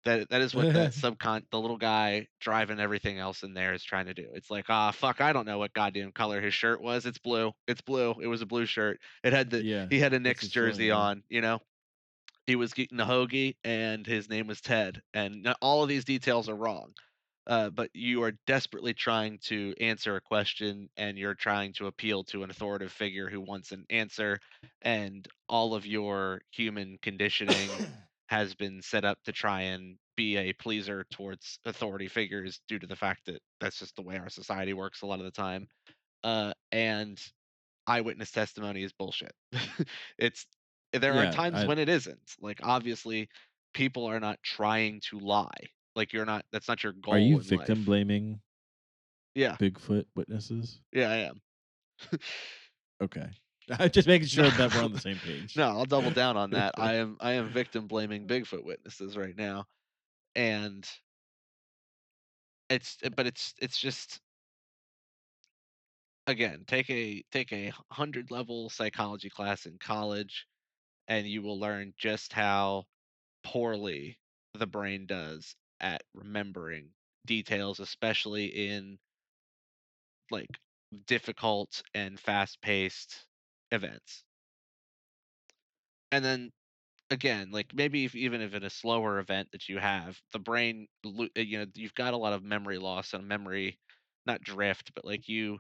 that is what the little guy driving everything else in there is trying to do. It's like, ah, fuck, I don't know what goddamn color his shirt was. It's blue. It's blue. It was a blue shirt. Yeah. He had a That's Knicks his feeling. jersey Yeah. on, he was getting a hoagie and his name was Ted. And all of these details are wrong. But you are desperately trying to answer a question, and you're trying to appeal to an authoritative figure who wants an answer. And all of your human conditioning has been set up to try and be a pleaser towards authority figures due to the fact that that's just the way our society works a lot of the time. And eyewitness testimony is bullshit. it's there are Yeah. times when it isn't. Like, obviously, people are not trying to lie. Like, you're not that's not your Are you goal in victim life. blaming Yeah. Bigfoot witnesses? Yeah, I am. Okay. I'm just making No. sure that we're on the same No, page. I'll double down on that. I am victim blaming Bigfoot witnesses right now. And it's just, again, take a 100 level psychology class in college, and you will learn just how poorly the brain does at remembering details, especially in, like, difficult and fast-paced events. And then again, like, maybe if, even if in a slower event that you have, the brain, you've got a lot of memory loss and memory, not drift, but like you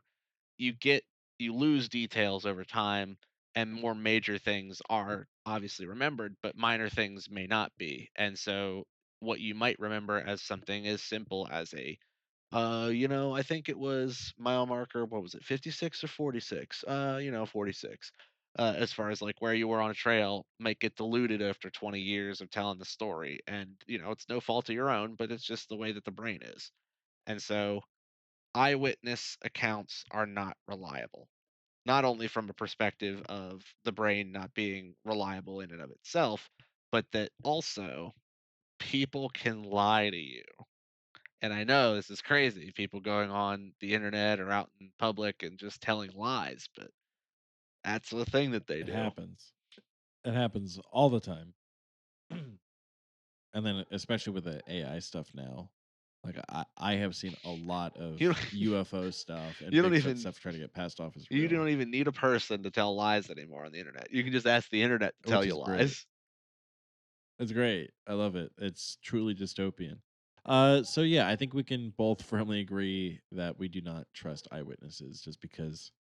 get you lose details over time, and more major things are obviously remembered, but minor things may not be. And so what you might remember as something as simple as I think it was mile marker, what was it, 56 or 46? 46. As far as, like, where you were on a trail might get diluted after 20 years of telling the story. And, it's no fault of your own, but it's just the way that the brain is. And so eyewitness accounts are not reliable. not only from a perspective of the brain not being reliable in and of itself, but that also people can lie to you. And I know this is crazy, people going on the internet or out in public and just telling lies, but that's the thing that they It do. happens. It happens all the time. And then especially with the AI stuff now, like I have seen a lot of You don't, UFO stuff and you don't Bigfoot even stuff trying to get passed off as you real, don't even need a person to tell lies anymore on the internet. You can just ask the internet to tell which you is great. lies. It's great. I love it. It's truly dystopian. So yeah, I think we can both firmly agree that we do not trust eyewitnesses just because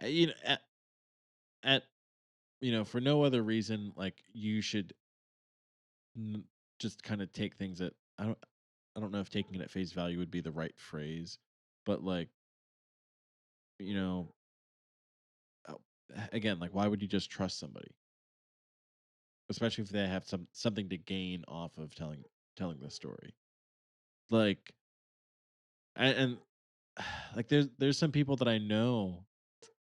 you know at for no other reason like you should just kind of take things at I don't know if taking it at face value would be the right phrase, but like, you know, oh, again, like why would you just trust somebody? Especially if they have something to gain off of telling the story. Like and like there's some people that I know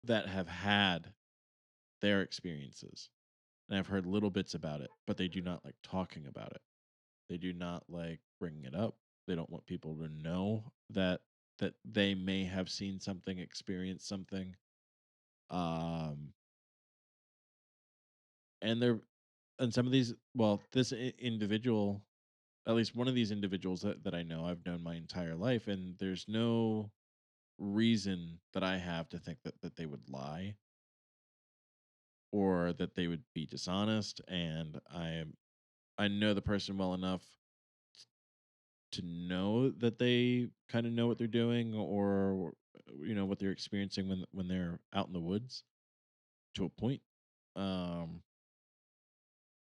that have had their experiences and I've heard little bits about it, but they do not like talking about it. They do not like bringing it up. They don't want people to know that they may have seen something, experienced something. Um, and they're and some of these, well, individual, at least one of these individuals that I know, I've known my entire life, and there's no reason that I have to think that they would lie or that they would be dishonest. And I know the person well enough to know that they kind of know what they're doing or what they're experiencing when they're out in the woods to a point. Um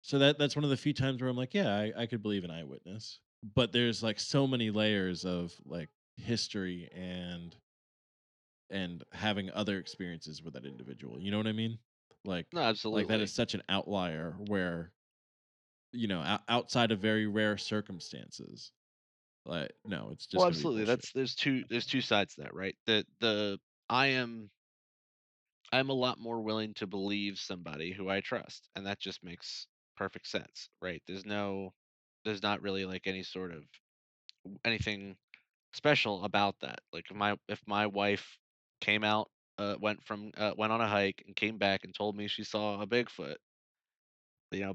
so that's one of the few times where I'm like, yeah, I could believe an eyewitness. But there's like so many layers of like history and having other experiences with that individual. You know what I mean? Like No, like that is absolutely. such an outlier where outside of very rare circumstances, like no, it's Well, just gonna be absolutely. bullshit. There's two sides to that, right? I am I'm a lot more willing to believe somebody who I trust, and that just makes perfect sense, right? There's not really like any sort of anything special about that. Like if my wife came out, went on a hike and came back and told me she saw a Bigfoot,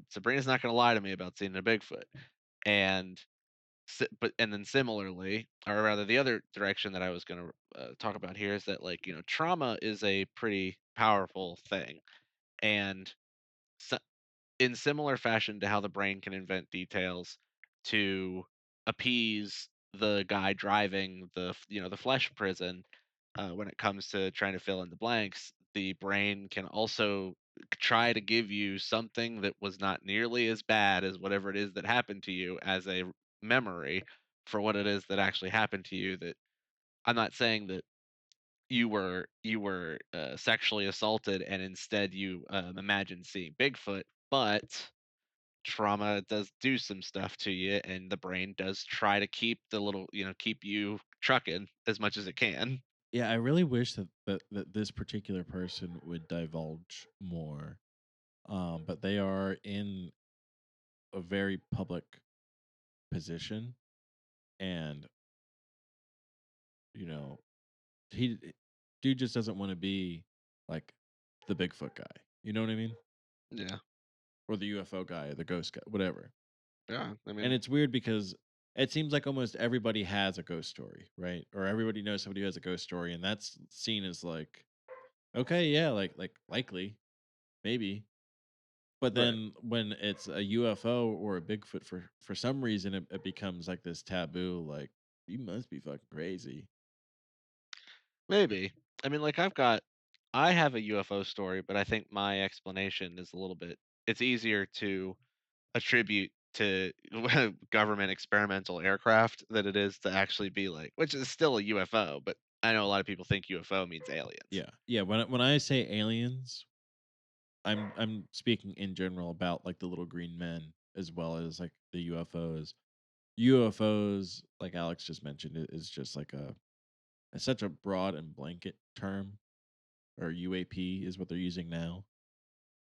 Sabrina's not going to lie to me about seeing a Bigfoot. And and then similarly, or rather, the other direction that I was going to talk about here is that trauma is a pretty powerful thing, and so, in similar fashion to how the brain can invent details to appease the guy driving the flesh prison, when it comes to trying to fill in the blanks, the brain can also try to give you something that was not nearly as bad as whatever it is that happened to you as a memory for what it is that actually happened to you. That I'm not saying that you were sexually assaulted and instead you imagined seeing Bigfoot, but trauma does do some stuff to you, and the brain does try to keep you trucking as much as it can. Yeah, I really wish that this particular person would divulge more. But they are in a very public position, and you know, he dude just doesn't want to be like the Bigfoot guy. You know what I mean? Yeah, Or the UFO guy, or the ghost guy, whatever. yeah. I And mean, it's weird because it seems like almost everybody has a ghost story, right? Or everybody knows somebody who has a ghost story, and that's seen as like, okay, yeah, like likely, maybe. But right. then when it's a UFO or a Bigfoot, for some reason, it becomes like this taboo. Like you must be fucking crazy. Maybe. I mean, like I have a UFO story, but I think my explanation is a little bit. It's easier to attribute to government experimental aircraft than it is to actually be like, which is still a UFO, but I know a lot of people think UFO means aliens. Yeah, yeah. When I say aliens, I'm speaking in general about like the little green men as well as like the UFOs. UFOs, like Alex just mentioned, is just like a it's such a broad and blanket term. or UAP is what they're using now,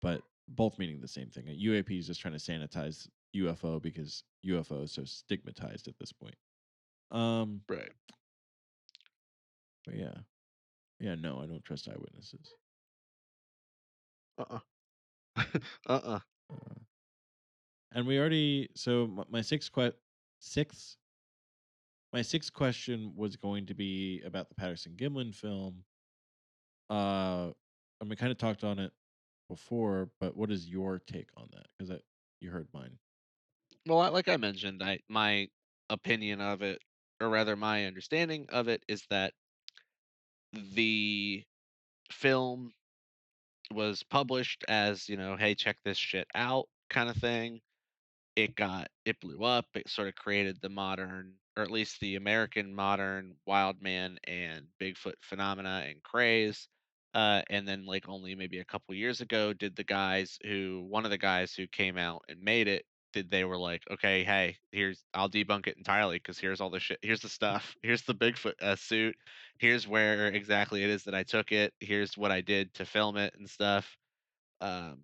but both meaning the same thing. A UAP is just trying to sanitize UFO because UFO is so stigmatized at this point. Um, Right. but yeah, yeah, no, I don't trust eyewitnesses. Uh-uh. Uh-uh. Uh, and we already so my sixth my sixth question was going to be about the Patterson-Gimlin film. And we kind of talked on it before, but what is your take on that? Because you heard mine. Well, like I mentioned, I my opinion of it, or rather my understanding of it, is that the film was published as, "Hey, check this shit out," kind of thing. It blew up. It sort of created the modern, or at least the American modern wild man and Bigfoot phenomena and craze. And then like only maybe a couple years ago did one of the guys who came out and made it, did they were like, okay, hey, I'll debunk it entirely because here's all the shit, here's the stuff, here's the Bigfoot suit, here's where exactly it is that I took it, here's what I did to film it and stuff. Um,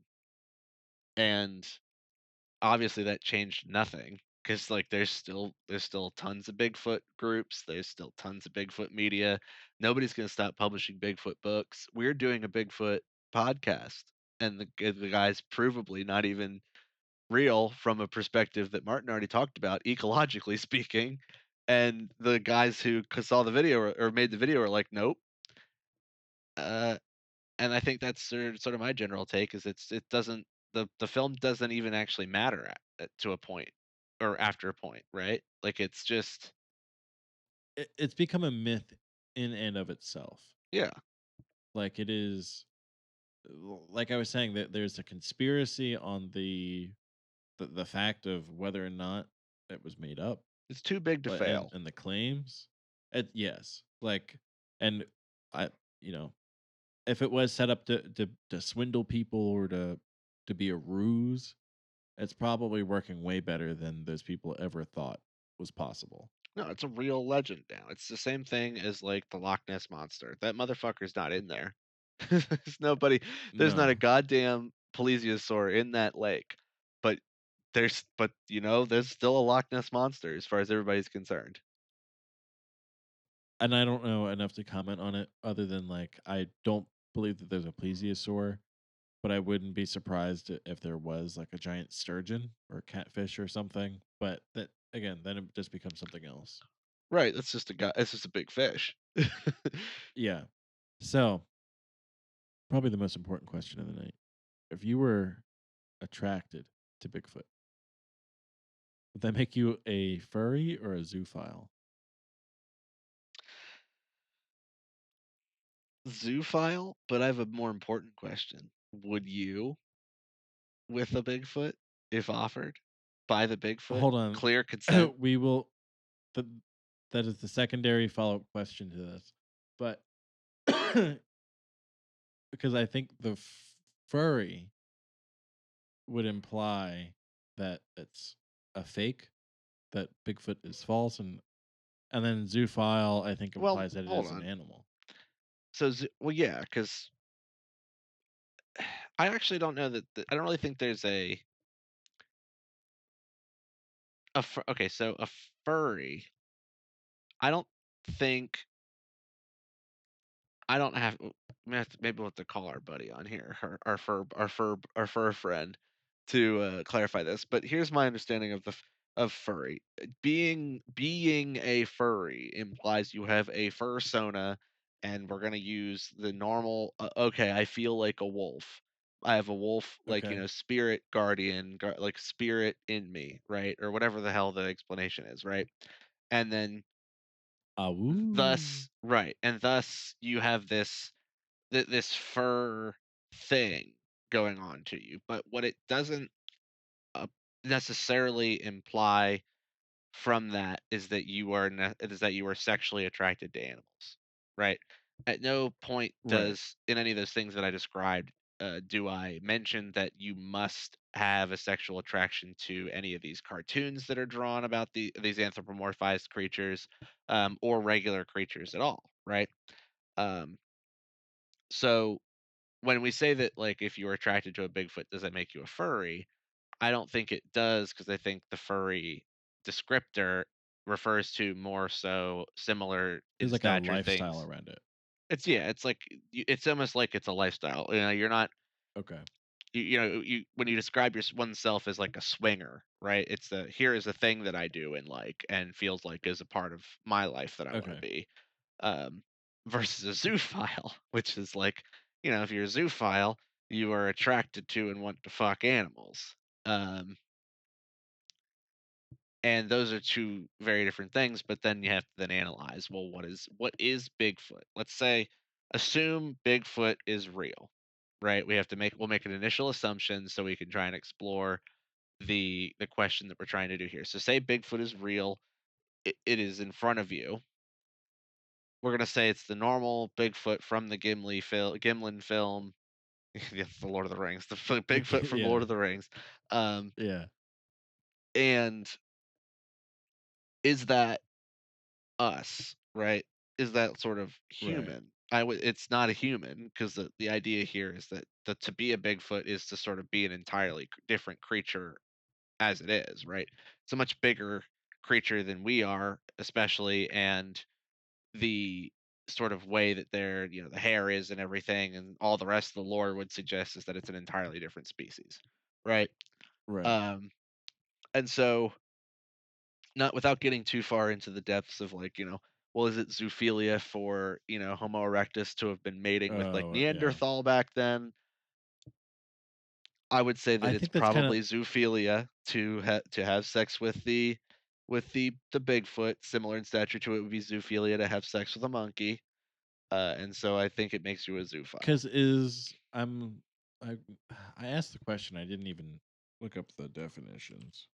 and obviously that changed nothing because like there's still tons of Bigfoot groups, there's still tons of Bigfoot media. Nobody's going to stop publishing Bigfoot books. We're doing a Bigfoot podcast, and the guy's provably not even real from a perspective that Martin already talked about, ecologically speaking. And the guys who saw the video, or made the video, are like, nope. uh and I think that's sort of my general take, is it doesn't, the film doesn't even actually matter to a point, or after a point, right? Like it's just, It's become a myth in and of itself. yeah, Like it is, like I was saying, that there's a conspiracy on the fact of whether or not it was made up, it's too big to but fail. and the claims. Yes, like, and I, you know, if it was set up to swindle people or to be a ruse, it's probably working way better than those people ever thought was possible. No, it's a real legend now. It's the same thing as like the Loch Ness monster. That motherfucker's not in there. There's nobody. There's not a No, goddamn plesiosaur in that lake. But there's still a Loch Ness monster as far as everybody's concerned. and I don't know enough to comment on it other than like I don't believe that there's a plesiosaur, but I wouldn't be surprised if there was like a giant sturgeon or catfish or something. But that again, then it just becomes something else. Right. That's just a guy. It's just a big fish. Yeah. So probably the most important question of the night: if you were attracted to Bigfoot, would that make you a furry or a zoophile? Zoophile, but I have a more important question. Would you, with a Bigfoot, if offered by the Bigfoot, Hold on. clear consent? We will. The, that is the secondary follow up question to this, but because I think the furry would imply that it's a fake, that Bigfoot is false, and then zoophile I think Well, implies that it hold is an on. animal. So, well, yeah, because I actually don't know that. I don't really think there's okay. So a furry, I don't think I don't have. Maybe we'll have to call our buddy on here, our fur friend, to clarify this. But here's my understanding of of furry. Being a furry implies you have a fursona, and we're gonna use the normal. Okay, I feel like a wolf. I have a wolf, like, Okay. spirit guardian, like spirit in me, right, or whatever the hell the explanation is, right? And then Ah, woo. thus you have this fur thing going on to you. But what it doesn't uh, necessarily imply from that is that you are sexually attracted to animals, right? At no point Right. does, in any of those things that I described, do I mention that you must have a sexual attraction to any of these cartoons that are drawn about these anthropomorphized creatures, or regular creatures at all, right? Um, So when we say that, like, if you're attracted to a Bigfoot, does that make you a furry? I don't think it does because I think the furry descriptor refers to more so similar in There's like a stature lifestyle things. around it. It's yeah, it's like it's almost like it's a lifestyle. You know, you're not Okay. you know you when you describe oneself as like a swinger, right? It's the here is a thing that I do and like and feels like is a part of my life that I want to Okay. be. Um, versus a zoophile, which is like if you're a zoophile, you are attracted to and want to fuck animals. Um, and those are two very different things, but then you have to then analyze, well, what is Bigfoot? Let's say assume Bigfoot is real, right? We'll make an initial assumption so we can try and explore the question that we're trying to do here. So say Bigfoot is real, it is in front of you. We're gonna say it's the normal Bigfoot from the Gimlin film. Yes, the Lord of the Rings, Bigfoot from Lord Yeah. of the Rings. Um, Yeah. and is that us, right? Is that sort of Right. human? It's not a human because the idea here is that to be a Bigfoot is to sort of be an entirely different creature as it is, right? It's a much bigger creature than we are, especially, and the sort of way that the hair is and everything, and all the rest of the lore would suggest is that it's an entirely different species, right? Right. Um, and so not without getting too far into the depths of like, well, is it zoophilia for, Homo erectus to have been mating with like Oh, yeah. Neanderthal back then? I would say that I it's think that's kind of probably zoophilia to have sex with the Bigfoot, similar in stature to it would be zoophilia to have sex with a monkey. And so I think it makes you a zoophile. because is I I asked the question. I didn't even look up the definitions.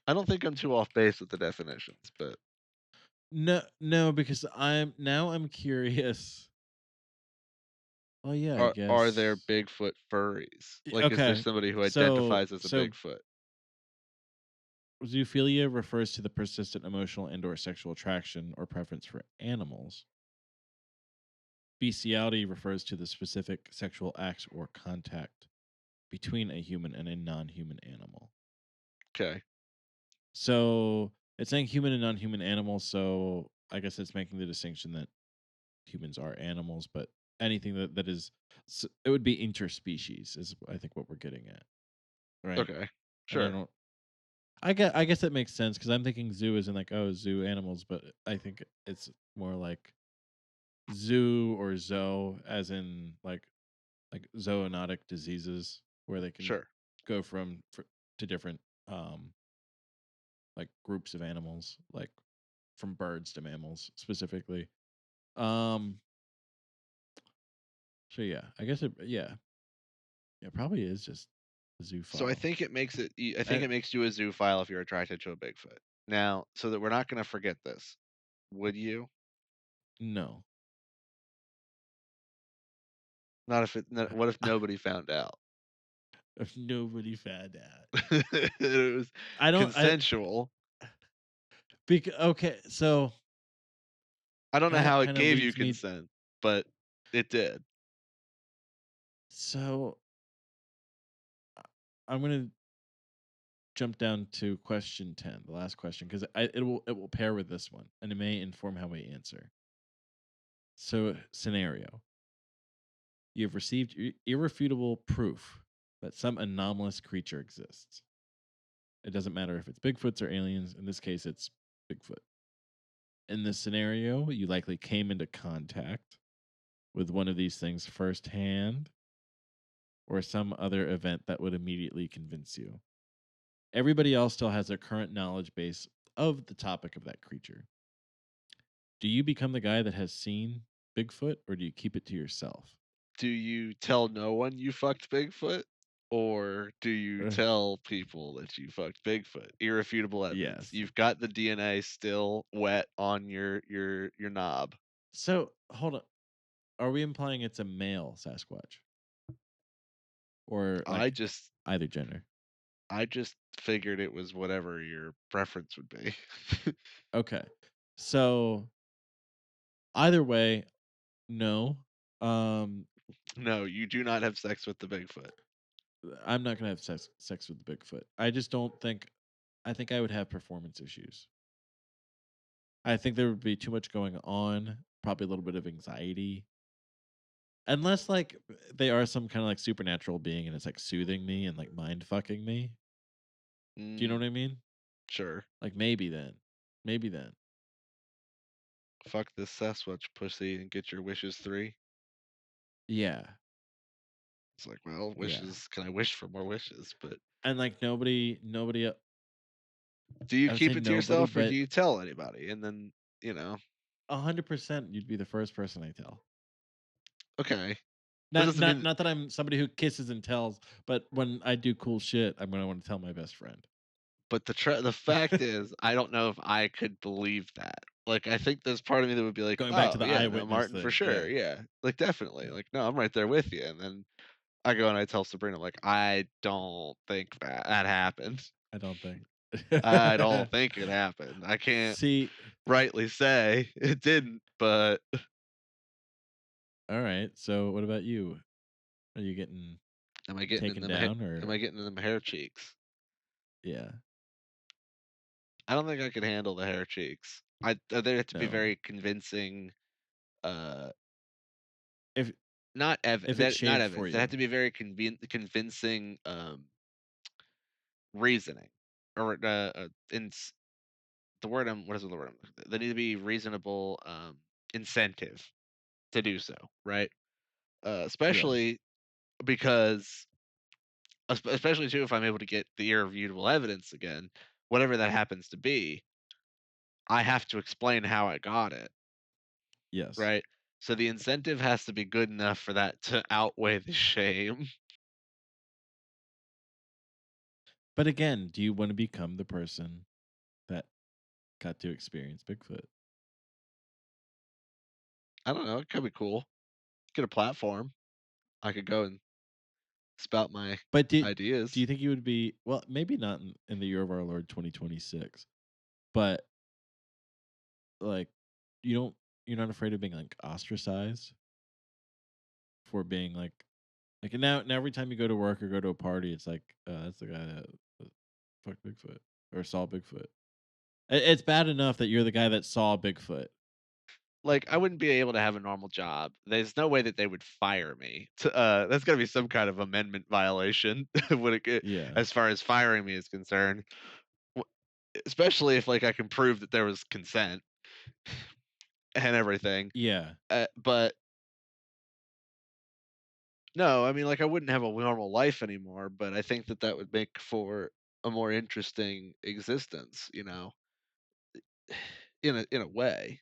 I don't think I'm too off base with the definitions, but No, no, because I'm curious. Oh yeah, I are there guess. Bigfoot furries? Like, is there Okay. somebody who So identifies as a so Bigfoot? zoophilia refers to the persistent emotional and/or sexual attraction or preference for animals. Bestiality refers to the specific sexual acts or contact between a human and a non-human animal. Okay, So it's saying human and non-human animals. So I guess it's making the distinction that humans are animals, but anything that is, it would be interspecies is I think what we're getting at, right? okay, And I sure, don't. I guess that makes sense because I'm thinking zoo isn't like zoo animals, but I think it's more like zoo or zoo as in like zoonotic diseases where they can sure. go to different like groups of animals, like from birds to mammals specifically. Um, so yeah, I guess it probably is just a So I zoophile. think it makes it. I think And it makes you a zoophile if you're attracted to a Bigfoot. Now, so that we're not going to forget this, would you? no, Not if it. What if nobody found out? if nobody found out, It was I don't. I consensual. okay, so I don't know that how it kind of gave you leads me. consent, but it did. So I'm gonna jump down to question 10, the last question, because it will pair with this one, and it may inform how we answer. So scenario: you have received irrefutable proof that some anomalous creature exists. It doesn't matter if it's Bigfoots or aliens. In this case, it's Bigfoot. In this scenario, you likely came into contact with one of these things firsthand or some other event that would immediately convince you. Everybody else still has their current knowledge base of the topic of that creature. Do you become the guy that has seen Bigfoot or do you keep it to yourself? Do you tell no one you fucked Bigfoot? Or do you Uh, tell people that you fucked Bigfoot? Irrefutable evidence. yes. You've got the DNA still wet on your knob. So hold on. Are we implying it's a male Sasquatch or I like just either gender? I just figured it was whatever your preference would be. Okay. So Either way, no. Um, No, you do not have sex with the Bigfoot. I'm not gonna have sex with the Bigfoot. I just don't think. I think I would have performance issues. I think there would be too much going on. Probably a little bit of anxiety. Unless like they are some kind of like supernatural being and it's like soothing me and like mind fucking me. Do you know Mm, what I mean? sure. Like maybe then. Maybe then. Fuck this Sasquatch pussy and get your wishes 3. Yeah. It's like, well, Yeah. wishes. Can I wish for more wishes? But And like nobody do you I would say keep it to nobody, yourself or do but you tell anybody? And then, you know, 100% you'd be the first person I tell. okay. That Not doesn't not mean. not that I'm somebody who kisses and tells, but when I do cool shit, I'm gonna want to tell my best friend. But the fact is, I don't know if I could believe that. Like, I think there's part of me that would be like, Going back to "Oh, the yeah, no, eyewitness Martin, for thing. sure, Yeah. yeah." Like, definitely, Yeah. like, "No, I'm right there with you," and then I go and I tell Sabrina, like, "I don't think that happened. I don't think. I don't think it happened. I can't See, rightly say it didn't, but all right. So what about you? Are you getting am I getting in taken them down or hair cheeks?" yeah. I don't think I could handle the hair cheeks. They'd have to be No. very convincing, uh If if it's not shaved for evidence. They have you. to be very convincing, reasoning, or the word what is the word? They need to be reasonable, incentive to do so, right? Yes. Especially because, especially too, if I'm able to get the irrefutable evidence again, whatever that happens to be, I have to explain how I got it, Yes. right? So the incentive has to be good enough for that to outweigh the shame. But again, do you want to become the person that got to experience Bigfoot? I don't know. It could be cool. Get a platform. I could go and spout my But do you ideas. think you would be well, maybe not in the year of our Lord 2026, but like you're not afraid of being like ostracized for being like now every time you go to work or go to a party, it's like that's the guy that fucked Bigfoot or saw Bigfoot. It's bad enough that you're the guy that saw Bigfoot. Like, I wouldn't be able to have a normal job. There's no way that they would fire me. That's got to be some kind of amendment violation when Yeah. as far as firing me is concerned. W- Especially if like I can prove that there was consent and everything. Yeah. But no, I mean, like, I wouldn't have a normal life anymore. But I think that that would make for a more interesting existence. In a way.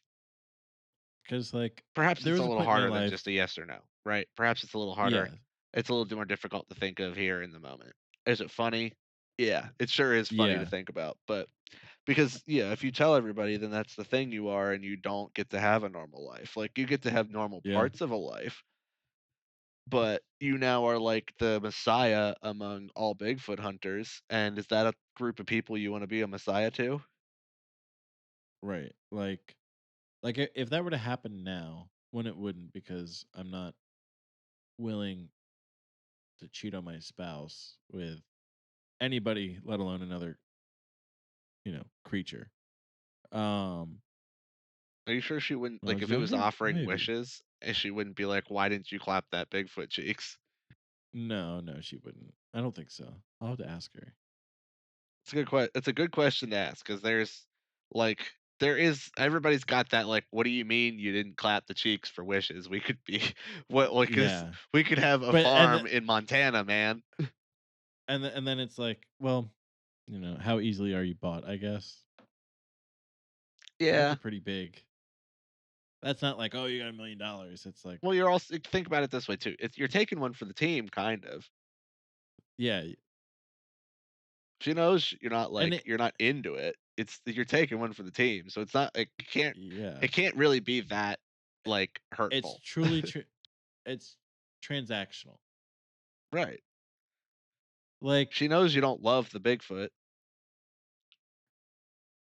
Cuz like Perhaps there it's a was a little point in my harder than just life. a yes or no, right? Perhaps it's a little harder. Yeah. It's a little more difficult to think of here in the moment. Is it funny? Yeah, it sure is funny to Yeah. think about, but because, yeah, if you tell everybody, then that's the thing you are, and you don't get to have a normal life. Like, you get to have normal Yeah. parts of a life, but you now are like the messiah among all Bigfoot hunters, and is that a group of people you wanna be a messiah to? Right. Like if that were to happen now, when it wouldn't because I'm not willing to cheat on my spouse with anybody, let alone another, creature. Um, Are you sure she wouldn't, when I like, was if it was younger, offering maybe. wishes, and she wouldn't be like, "Why didn't you clap that Bigfoot cheeks?" No, no, she wouldn't. I don't think so. I'll have to ask her. It's a good question to ask because there is everybody's got that, like, "What do you mean you didn't clap the cheeks for wishes? We could be what, like, 'cause Yeah, we could have a but farm in Montana, man." and then it's like, well, how easily are you bought? I guess those are Yeah. pretty big. That's not like, oh, you got $1 million. It's like, Well, you're also think about it this way too. You're taking one for the team, kind of. yeah, She knows and it, you're not into it. It's you're taking one for the team, so it's not yeah, it can't really be that, like, it's hurtful. truly it's transactional. Right. Like, She knows you don't love the Bigfoot.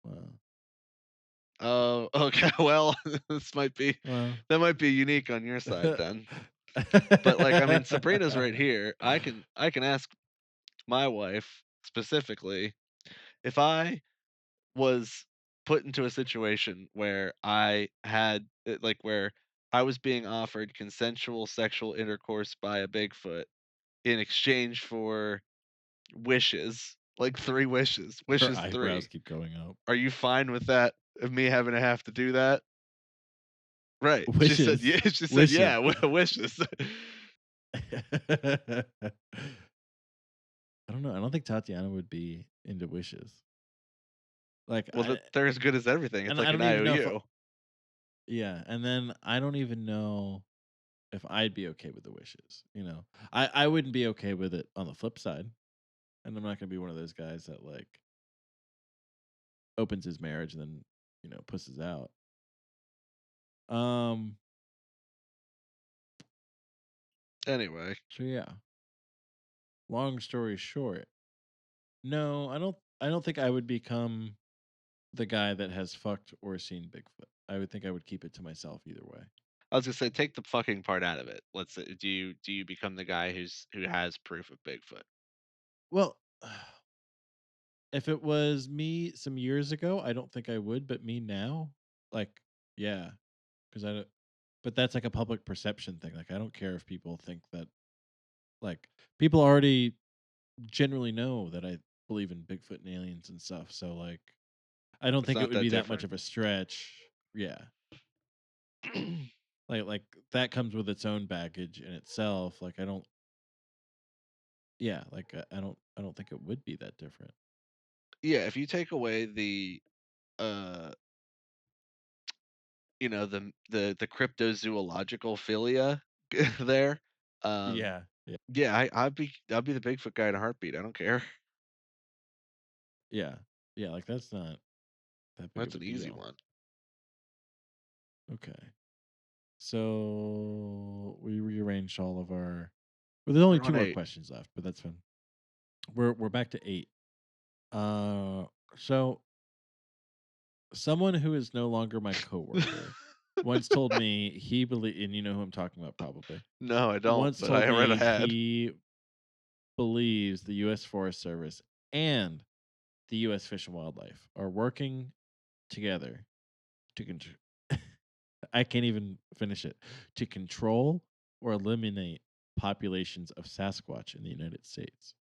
well, Oh, okay, well, this might be Well, that might be unique on your side then. But, like, I mean, Sabrina's right here. I can ask my wife specifically if I was put into a situation where where I was being offered consensual sexual intercourse by a Bigfoot in exchange for wishes, like 3 wishes, her wishes eyebrows 3. keep going up. Are you fine with that, of me having to have to do that? Right. She said, Wishes, "Yeah." She said, wishes. "Yeah, wishes." I don't know. I don't think Tatiana would be into wishes. Like Well, they're as good as everything. It's and I like an don't even know if IOU. yeah, and then I don't even know if I'd be okay with the wishes. I wouldn't be okay with it on the flip side, and I'm not gonna be one of those guys that like opens his marriage and then pusses out. Um. Anyway, So yeah. Long story short, no, I don't think I would become the guy that has fucked or seen Bigfoot. I would think I would keep it to myself either way. I was gonna say, take the fucking part out of it. Let's say, do you become the guy who has proof of Bigfoot? Well, if it was me some years ago, I don't think I would, but me now, like, yeah, because I don't. But that's like a public perception thing. Like, I don't care if people think that. Like, people already generally know that I believe in Bigfoot and aliens and stuff. So, like, I don't It's think it not would that be that much different. of a stretch. Yeah, like that comes with its own baggage in itself. Like, I don't. Yeah, like I don't think it would be that different. Yeah, if you take away uh, the cryptozoological philia there, um, Yeah, yeah, yeah, I'd be the Bigfoot guy in a heartbeat. I don't care. yeah, yeah. Like that's not that big That's of a an easy deal. one. Okay. So we rearranged all of our. Well, there's only We're two on more 8. questions left, but that's fine. We're back to eight. Uh, so someone who is no longer my coworker once told me he believe, and you know who I'm talking about probably. No, I don't, Once but told I read me ahead. he believes the U.S. Forest Service and the U.S. Fish and Wildlife are working together to control. I can't even finish it. To control or eliminate populations of Sasquatch in the United States.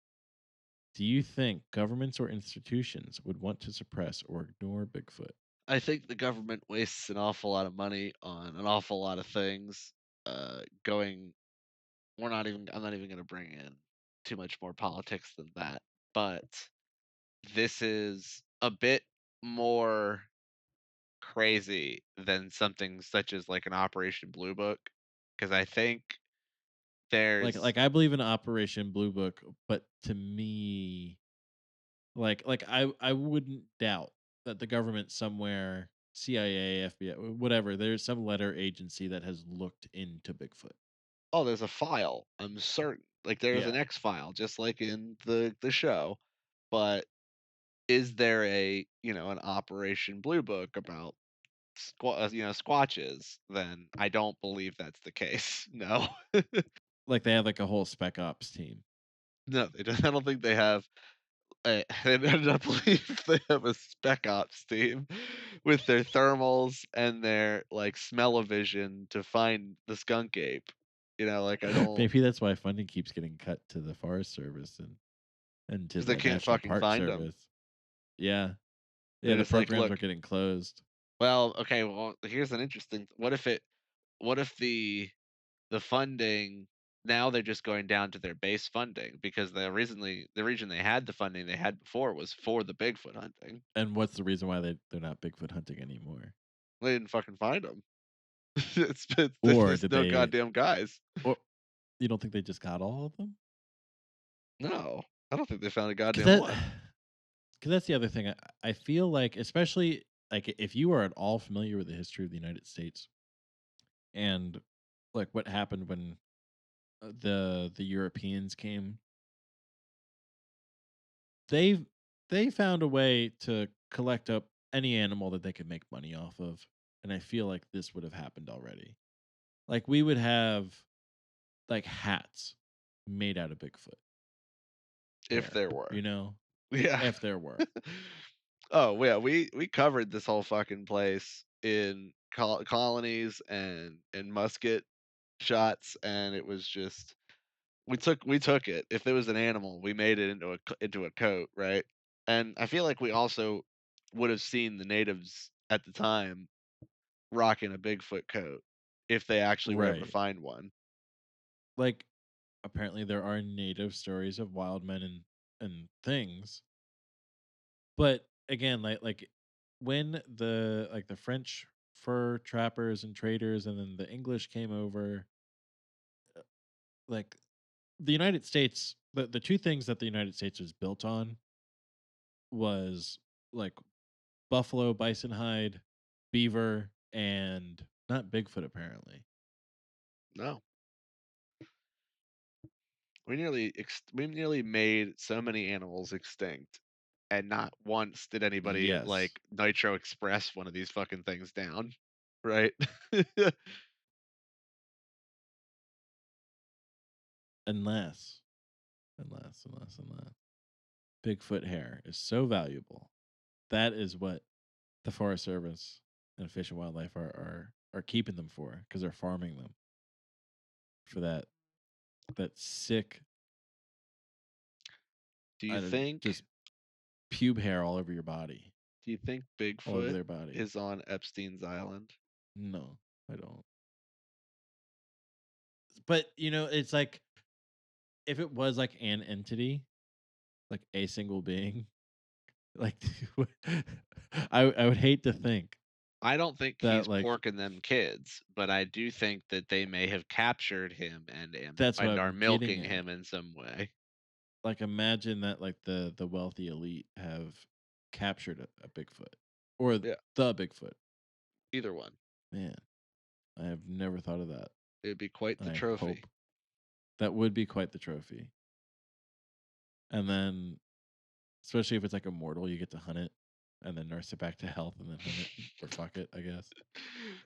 Do you think governments or institutions would want to suppress or ignore Bigfoot? I think the government wastes an awful lot of money on an awful lot of things. Going, I'm not even going to bring in too much more politics than that. But this is a bit more crazy than something such as like an Operation Blue Book, because I think Like, there's like I believe in Operation Blue Book, but to me, like I wouldn't doubt that the government somewhere, CIA, FBI, whatever, there's some letter agency that has looked into Bigfoot. oh, there's a file. I'm certain, like there's an Yeah. X file, just like in the show. But is there an Operation Blue Book about squatches? Then I don't believe that's the case. No, Like they have like a whole spec ops team. no, they don't. I don't think they have. I do not believe they have a spec ops team with their thermals and their like smell-o-vision to find the skunk ape. Like I don't, Maybe that's why funding keeps getting cut to the Forest Service and to because they the can't National fucking Park find them. Service. Yeah. Yeah, They're the just like, programs look, are getting closed. well, okay, well, here's an interesting. What if the funding, now they're just going down to their base funding because the reason they had the funding they had before was for the Bigfoot hunting. And what's the reason why they're not Bigfoot hunting anymore? They didn't fucking find them. There's Or just did no they goddamn guys. or you don't think they just got all of them? No, I don't think they found a Cuz goddamn that one. cuz that's the other thing. I feel like especially like if you are at all familiar with the history of the United States and like what happened when the Europeans came, they they found a way to collect up any animal that they could make money off of, and I feel like this would have happened already. Like, we would have, like, hats made out of Bigfoot If hair, there were. you know? Yeah. If there were. Oh, yeah, we covered this whole fucking place in colonies and musket shots, and it was just we took it. If there was an animal, we made it into a coat, right? And I feel like we also would have seen the natives at the time rocking a Bigfoot coat if they actually were able to Right. find one. Like, apparently there are native stories of wild men and things, but again, when the French fur trappers and traders and then the English came over, like, the United States, the 2 things that the United States was built on was, like, buffalo, bison hide, beaver, and not Bigfoot apparently. No, we nearly made so many animals extinct, and not once did anybody Yes, like Nitro Express one of these fucking things down, right? unless, unless Bigfoot hair is so valuable. That is what the Forest Service and Fish and Wildlife are keeping them for because 'cause they're farming them for that sick, Do you I don't think just pube hair all over your body, do you think all over Bigfoot their body. is on Epstein's island? No, I don't. But, it's like, if it was, like, an entity, like a single being, like, I would hate to think I don't think that, he's like, porking them kids, but I do think that they may have captured him that's what and are I'm getting milking at. him in some way. Like, imagine that, like, the wealthy elite have captured a Bigfoot or Yeah, the Bigfoot. either one. Man, I have never thought of that. It'd be quite the I trophy. hope that would be quite the trophy. And then, especially if it's, like, immortal, you get to hunt it and then nurse it back to health and then hunt it or fuck it, I guess.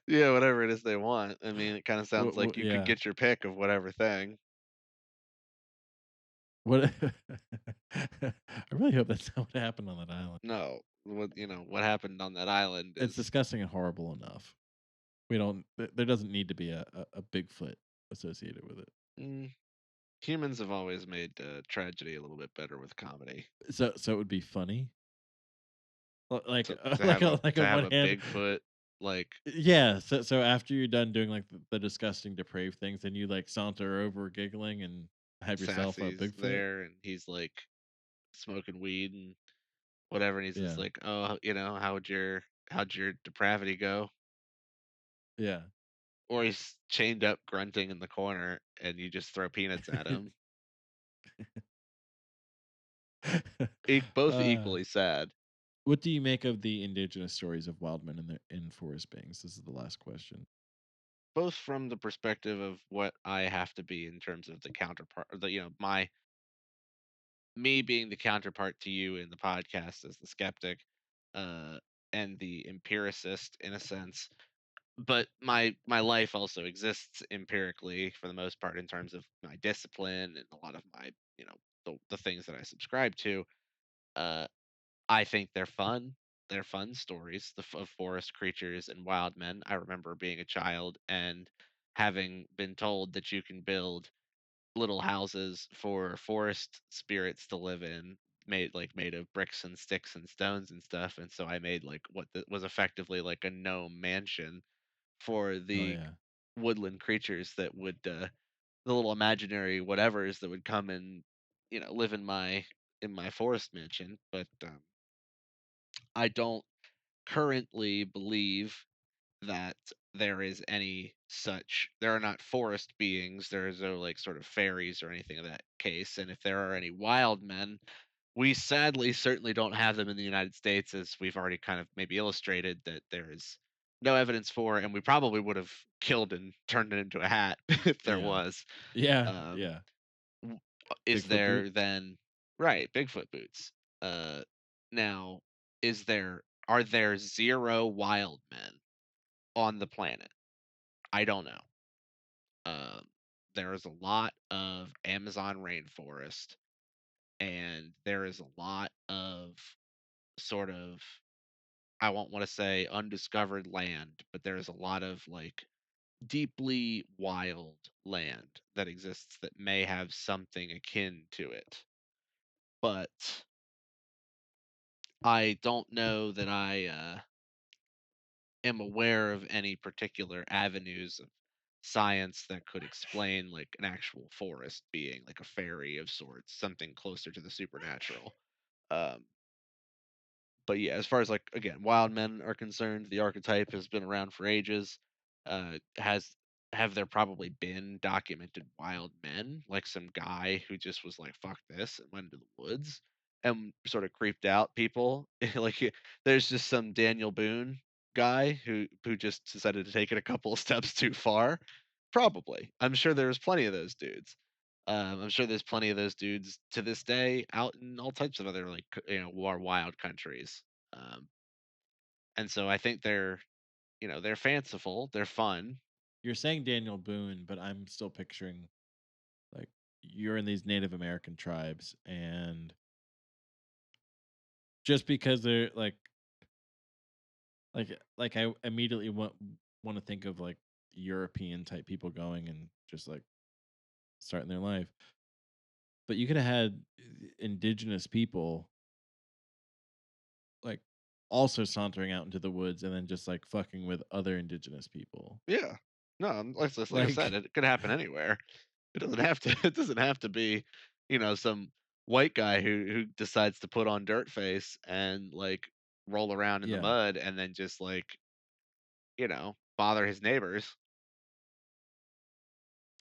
Yeah, whatever it is they want. I mean, it kinda sounds like you could Yeah. get your pick of whatever thing. What I really hope that's not what happened on that island. No, what happened on that island It's is disgusting and horrible enough. We don't there doesn't need to be a Bigfoot associated with it. mm, humans have always made, tragedy a little bit better with comedy. So it would be funny. Like To have a like to on have one a hand, Bigfoot, like, yeah, so after you're done doing, like, the disgusting depraved things, and you, like, saunter over giggling and have yourself a Sassy's Bigfoot. there, and he's, like, smoking weed and whatever, and he's just Yeah. like, "Oh, how'd your depravity go?" Yeah. Or he's chained up grunting in the corner, and you just throw peanuts at him. Both Uh, equally sad. what do you make of the indigenous stories of wild men in forest beings? This is the last question. Both from the perspective of what I have to be in terms of the counterpart, or my me being the counterpart to you in the podcast as the skeptic, uh, and the empiricist in a sense. But my life also exists empirically for the most part in terms of my discipline and a lot of my, the things that I subscribe to. Uh, I think they're fun. They're fun stories of forest creatures and wild men. I remember being a child and having been told that you can build little houses for forest spirits to live in, made of bricks and sticks and stones and stuff. And so I made like was effectively like a gnome mansion for Oh the yeah. woodland creatures that would the little imaginary whatevers that would come and live in my forest mansion. But I don't currently believe that there is any such there are not forest beings, there is no like sort of fairies or anything of that case. And if there are any wild men, we sadly certainly don't have them in the United States, as we've already kind of maybe illustrated that there is no evidence for, and we probably would have killed and turned it into a hat if there Yeah. was. Yeah. Um, Yeah. w- is Bigfoot there boots. then right Bigfoot boots? Uh, now, is there Are there 0 wild men on the planet? I don't know. Um, there is a lot of Amazon rainforest, and there is a lot of sort of, I won't want to say undiscovered land, but there's a lot of like deeply wild land that exists that may have something akin to it. But I don't know that I am aware of any particular avenues of science that could explain like an actual forest being like a fairy of sorts, something closer to the supernatural. Um, but yeah, as far as like again, wild men are concerned, the archetype has been around for ages. Has have there probably been documented wild men, like some guy who just was like "fuck this" and went into the woods and sort of creeped out people? There's just some Daniel Boone guy who just decided to take it a couple of steps too far. Probably, I'm sure there's plenty of those dudes. I'm sure there's plenty of those dudes to this day out in all types of other like more wild countries. Um, and so I think they're fanciful, they're fun. You're saying Daniel Boone, but I'm still picturing like you're in these Native American tribes, and just because they're like I immediately want to think of like European type people going and just like starting their life. But you could have had indigenous people like also sauntering out into the woods and then just like fucking with other indigenous people. Yeah. No, like I said, Like it could happen anywhere. It doesn't have to it doesn't have to be, some white guy who decides to put on dirt face and like roll around in the yeah, mud and then just like, bother his neighbors.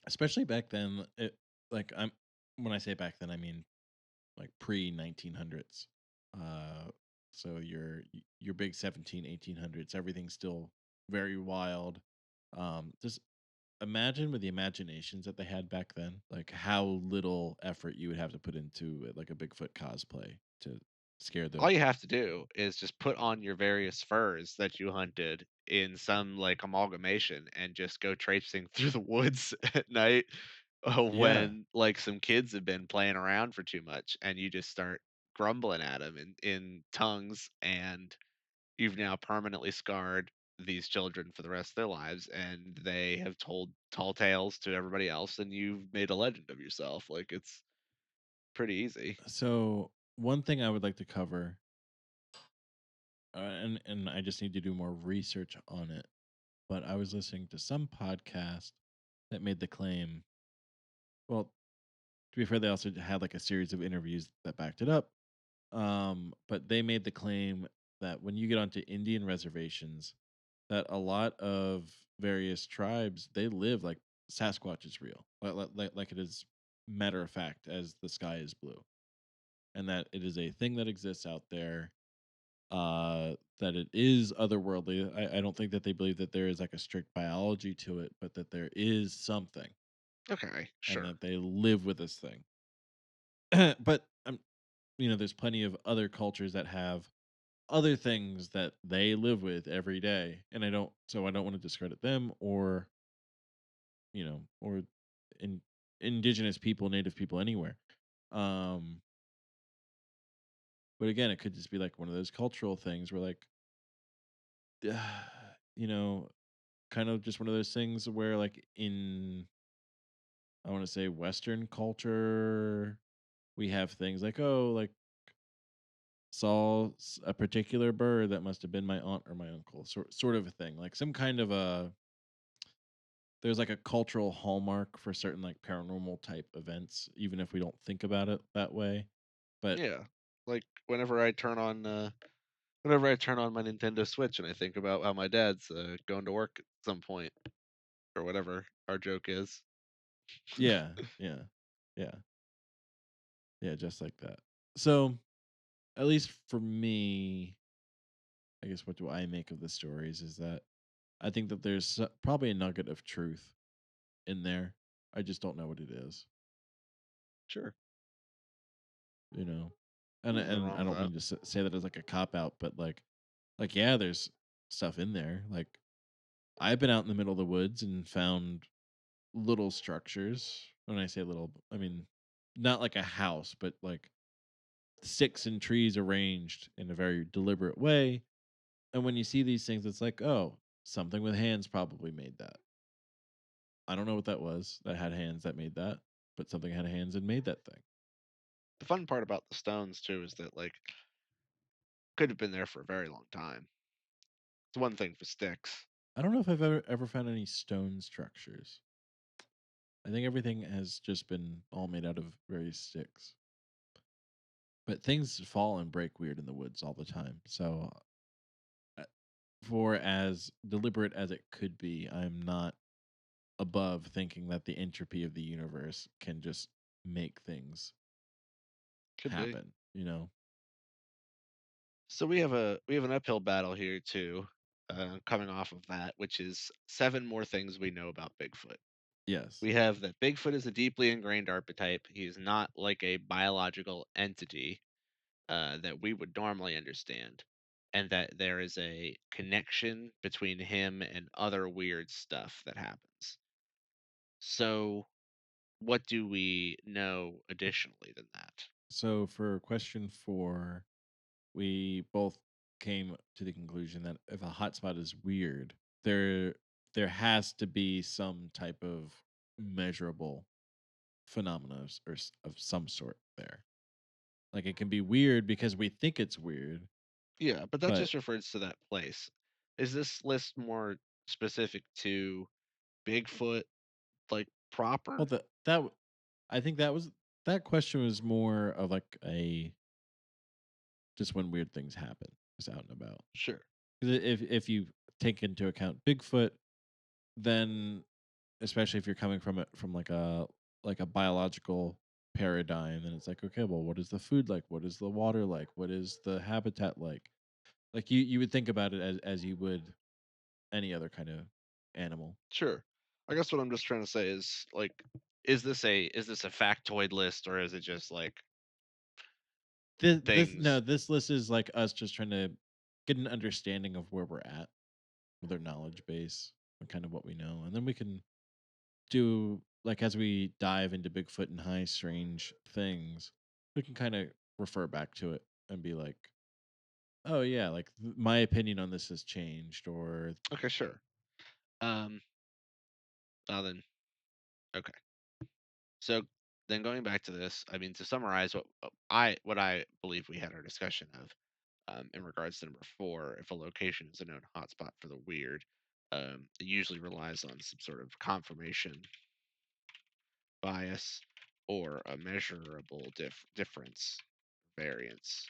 especially back then like I'm when I say back then I mean like pre 1900s. Uh so your big 17 1800s everything's still very wild. Just imagine with the imaginations that they had back then, like how little effort you would have to put into like a Bigfoot cosplay to scare All them. you have to do is just put on your various furs that you hunted in some like amalgamation and just go traipsing through the woods at night Yeah. when like some kids have been playing around for too much and you just start grumbling at them in tongues, and you've now permanently scarred these children for the rest of their lives, and they have told tall tales to everybody else, and you've made a legend of yourself. Like, it's pretty easy. So one thing I would like to cover, and I just need to do more research on it. But I was listening to some podcast that made the claim. Well, to be fair, they also had like a series of interviews that backed it up. But they made the claim that when you get onto Indian reservations, that a lot of various tribes they live like Sasquatch is real, like it is matter of fact as the sky is blue, and that it is a thing that exists out there. That it is otherworldly. I don't think that they believe that there is like a strict biology to it, but that there is something, Okay, and sure. that they live with this thing. But there's plenty of other cultures that have other things that they live with every day, and I don't want to discredit them or in indigenous people, native people anywhere. Um, but again, it could just be like one of those cultural things where like, you know, kind of just one of those things where like in I want to say Western culture, we have things like, oh, like a particular bird that must have been my aunt or my uncle, sort of a thing, like some kind of a there's like a cultural hallmark for certain like paranormal type events, even if we don't think about it that way. But Yeah. Like whenever I turn on my Nintendo Switch and I think about how my dad's going to work at some point or whatever our joke is. yeah, yeah, yeah, yeah, just like that. So at least for me, I guess what do I make of the stories is that I think that there's probably a nugget of truth in there. I just don't know what it is, Sure. you know. And Nothing and wrong I with don't that. mean to say that as like a cop out, but like Like, yeah, there's stuff in there. Like, I've been out in the middle of the woods and found little structures. When I say little, I mean not like a house, but like sticks and trees arranged in a very deliberate way. And when you see these things, it's like, oh, something with hands probably made that. I don't know what that was that had hands that made that, but something had hands and made that thing. The fun part about the stones too is that like could have been there for a very long time. It's one thing for sticks. I don't know if I've ever found any stone structures. I think everything has just been all made out of various sticks. But things fall and break weird in the woods all the time. So, uh, for as deliberate as it could be, I'm not above thinking that the entropy of the universe can just make things Could be. happen, you know? So we have an uphill battle here too, coming off of that, which is 7 more things we know about Bigfoot. Yes. We have that Bigfoot is a deeply ingrained archetype. He's not like a biological entity that we would normally understand, and that there is a connection between him and other weird stuff that happens. So, what do we know additionally than that? So for question 4, we both came to the conclusion that if a hotspot is weird, there has to be some type of measurable phenomena of some sort there. Like it can be weird because we think it's weird, Yeah, but that but just refers to that place. Is this list more specific to Bigfoot, like well, proper? I think that question was more of like a just when weird things happen, just out and about. Sure. 'Cause if you take into account Bigfoot, then especially if you're coming from it from like a biological paradigm, then it's like, okay, well, what is the food like? What is the water like? What is the habitat like? Like you would think about it as you would any other kind of animal. Sure. I guess what I'm just trying to say is like is this a factoid list or is it just like This things no, this list is like us just trying to get an understanding of where we're at with our knowledge base and kind of what we know, and then we can do like as we dive into Bigfoot and high strange things, we can kind of refer back to it and be like, oh yeah, like my opinion on this has changed, or okay, sure. Um then okay. So then going back to this, I mean to summarize what I believe we had our discussion of in regards to number 4, if a location is a known hotspot for the weird, it usually relies on some sort of confirmation bias or a measurable difference variance.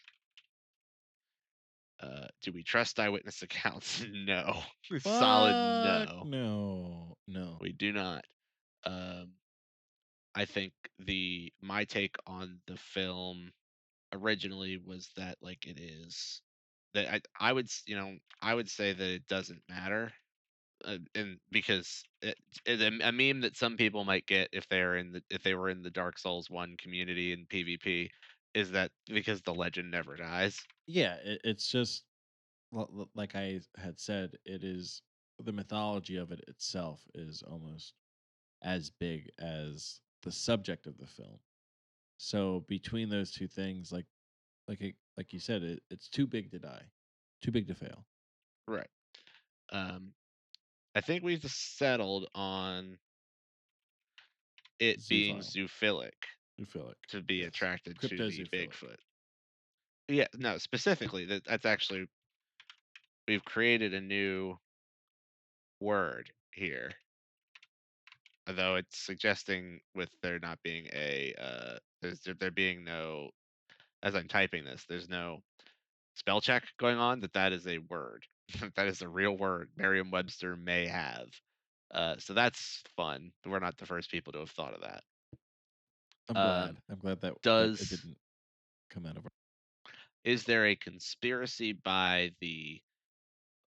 Do we trust eyewitness accounts? No. Solid fuck no. no, no. We do not. Um, I think the my take on the film originally was that like it is that I would I would say that it doesn't matter, and because it's a meme that some people might get if they were in the Dark Souls 1 community in PvP is that because the legend never dies. Yeah, it's just like I had said, it is the mythology of it itself is almost as big as the subject of the film. So between those two things, like you said, it's too big to die, too big to fail. Right. Um, I think we've settled on it being Zoophile, zoophilic zoophilic, to be yes, attracted to the cryptozoophilic. Bigfoot. Yeah, no, specifically that's actually we've created a new word here. Although it's suggesting with there not being a there being no as I'm typing this, there's no spell check going on that is a word. That is a real word Merriam-Webster may have. So that's fun. We're not the first people to have thought of that. I'm Um, glad. I'm glad that it does didn't come out of our is there a conspiracy by the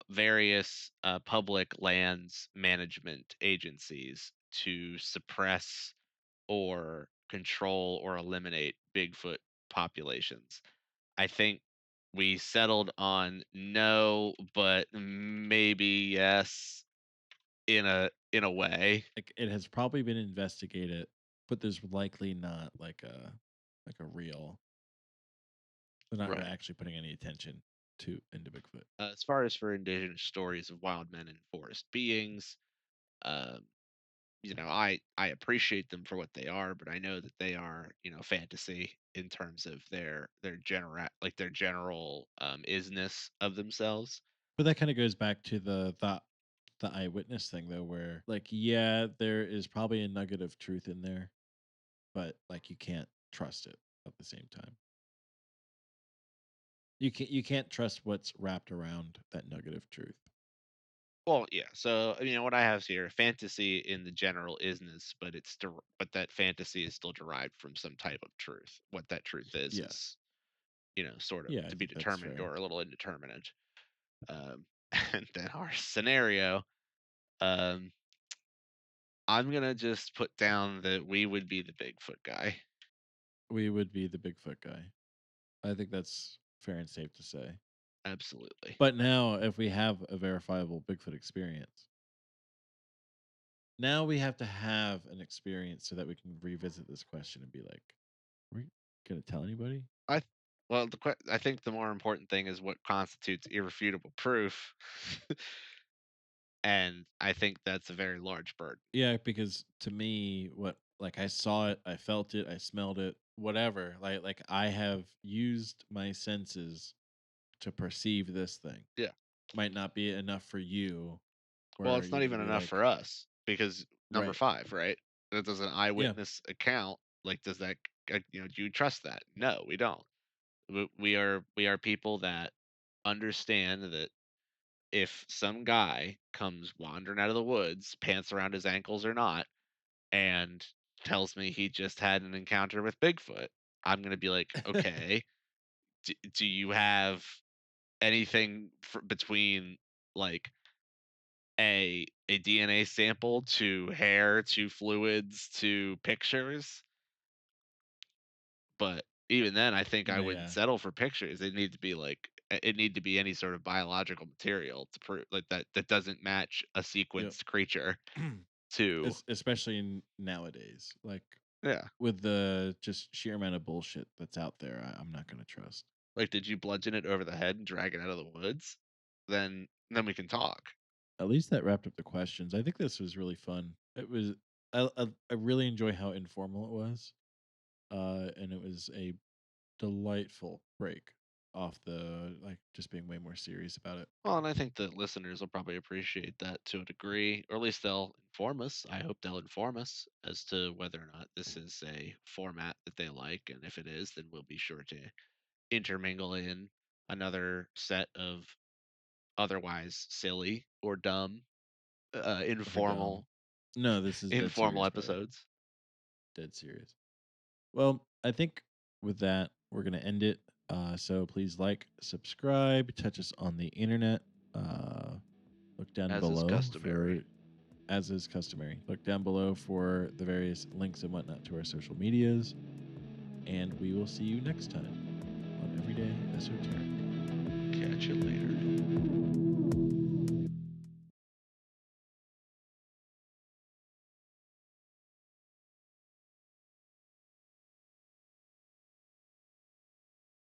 various public lands management agencies to suppress or control or eliminate Bigfoot populations? I think we settled on no, but maybe yes in a way. Like, it has probably been investigated, but there's likely not like a real they're not really Right. actually putting any attention to into Bigfoot. As far as for indigenous stories of wild men and forest beings, um, I appreciate them for what they are, but I know that they are, fantasy in terms of their general isness of themselves. But that kinda goes back to the eyewitness thing though, where, like, yeah, there is probably a nugget of truth in there, but, like, you can't trust it at the same time. You can't trust what's wrapped around that nugget of truth. Well, yeah. So, what I have here, fantasy in the general isness, but but that fantasy is still derived from some type of truth. What that truth Yeah. is, sort of Yeah, I to be think that's determined fair. or a little indeterminate. And then our scenario, um, I'm gonna just put down that we would be the Bigfoot guy. We would be the Bigfoot guy. I think that's fair and safe to say. Absolutely. But now if we have a verifiable Bigfoot experience, now we have to have an experience so that we can revisit this question and be like, "Are we gonna tell anybody?" I th- well, I think the more important thing is what constitutes irrefutable proof, and I think that's a very large burden. Yeah, because to me, what like I saw it, I felt it, I smelled it, whatever. Like I have used my senses to perceive this thing. Yeah. Might not be enough for you, Well, where it's you're not gonna even be enough like, for us because number right, 5, right? That does an yeah, eyewitness account. Like, does that, do you trust that? No, we don't. We are people that understand that if some guy comes wandering out of the woods, pants around his ankles or not, and tells me he just had an encounter with Bigfoot, I'm gonna be like, okay, do you have anything between like a DNA sample to hair to fluids to pictures? But even then, I think I wouldn't yeah, settle for pictures. It need to be any sort of biological material to prove like that doesn't match a yep. sequenced creature to Especially nowadays, like yeah. with the just sheer amount of bullshit that's out there, I'm not gonna trust. Like, did you bludgeon it over the head and drag it out of the woods? Then we can talk. At least that wrapped up the questions. I think this was really fun. It was I really enjoy how informal it was, and it was a delightful break off the like just being way more serious about it. Well, and I think the listeners will probably appreciate that to a degree, or at least they'll inform us. I hope they'll inform us as to whether or not this is a format that they like. And if it is, then we'll be sure to intermingle in another set of otherwise silly or dumb, Or dumb. informal, No, this is dead informal serious, brother. episodes. Dead serious. Well, I think with that, we're gonna end it. So please like, subscribe, touch us on the internet. Uh, look down As is below customary. for, as is customary, look down below for the various links and whatnot to our social medias. And we will see you next time on Everyday Esoteric. Catch you later.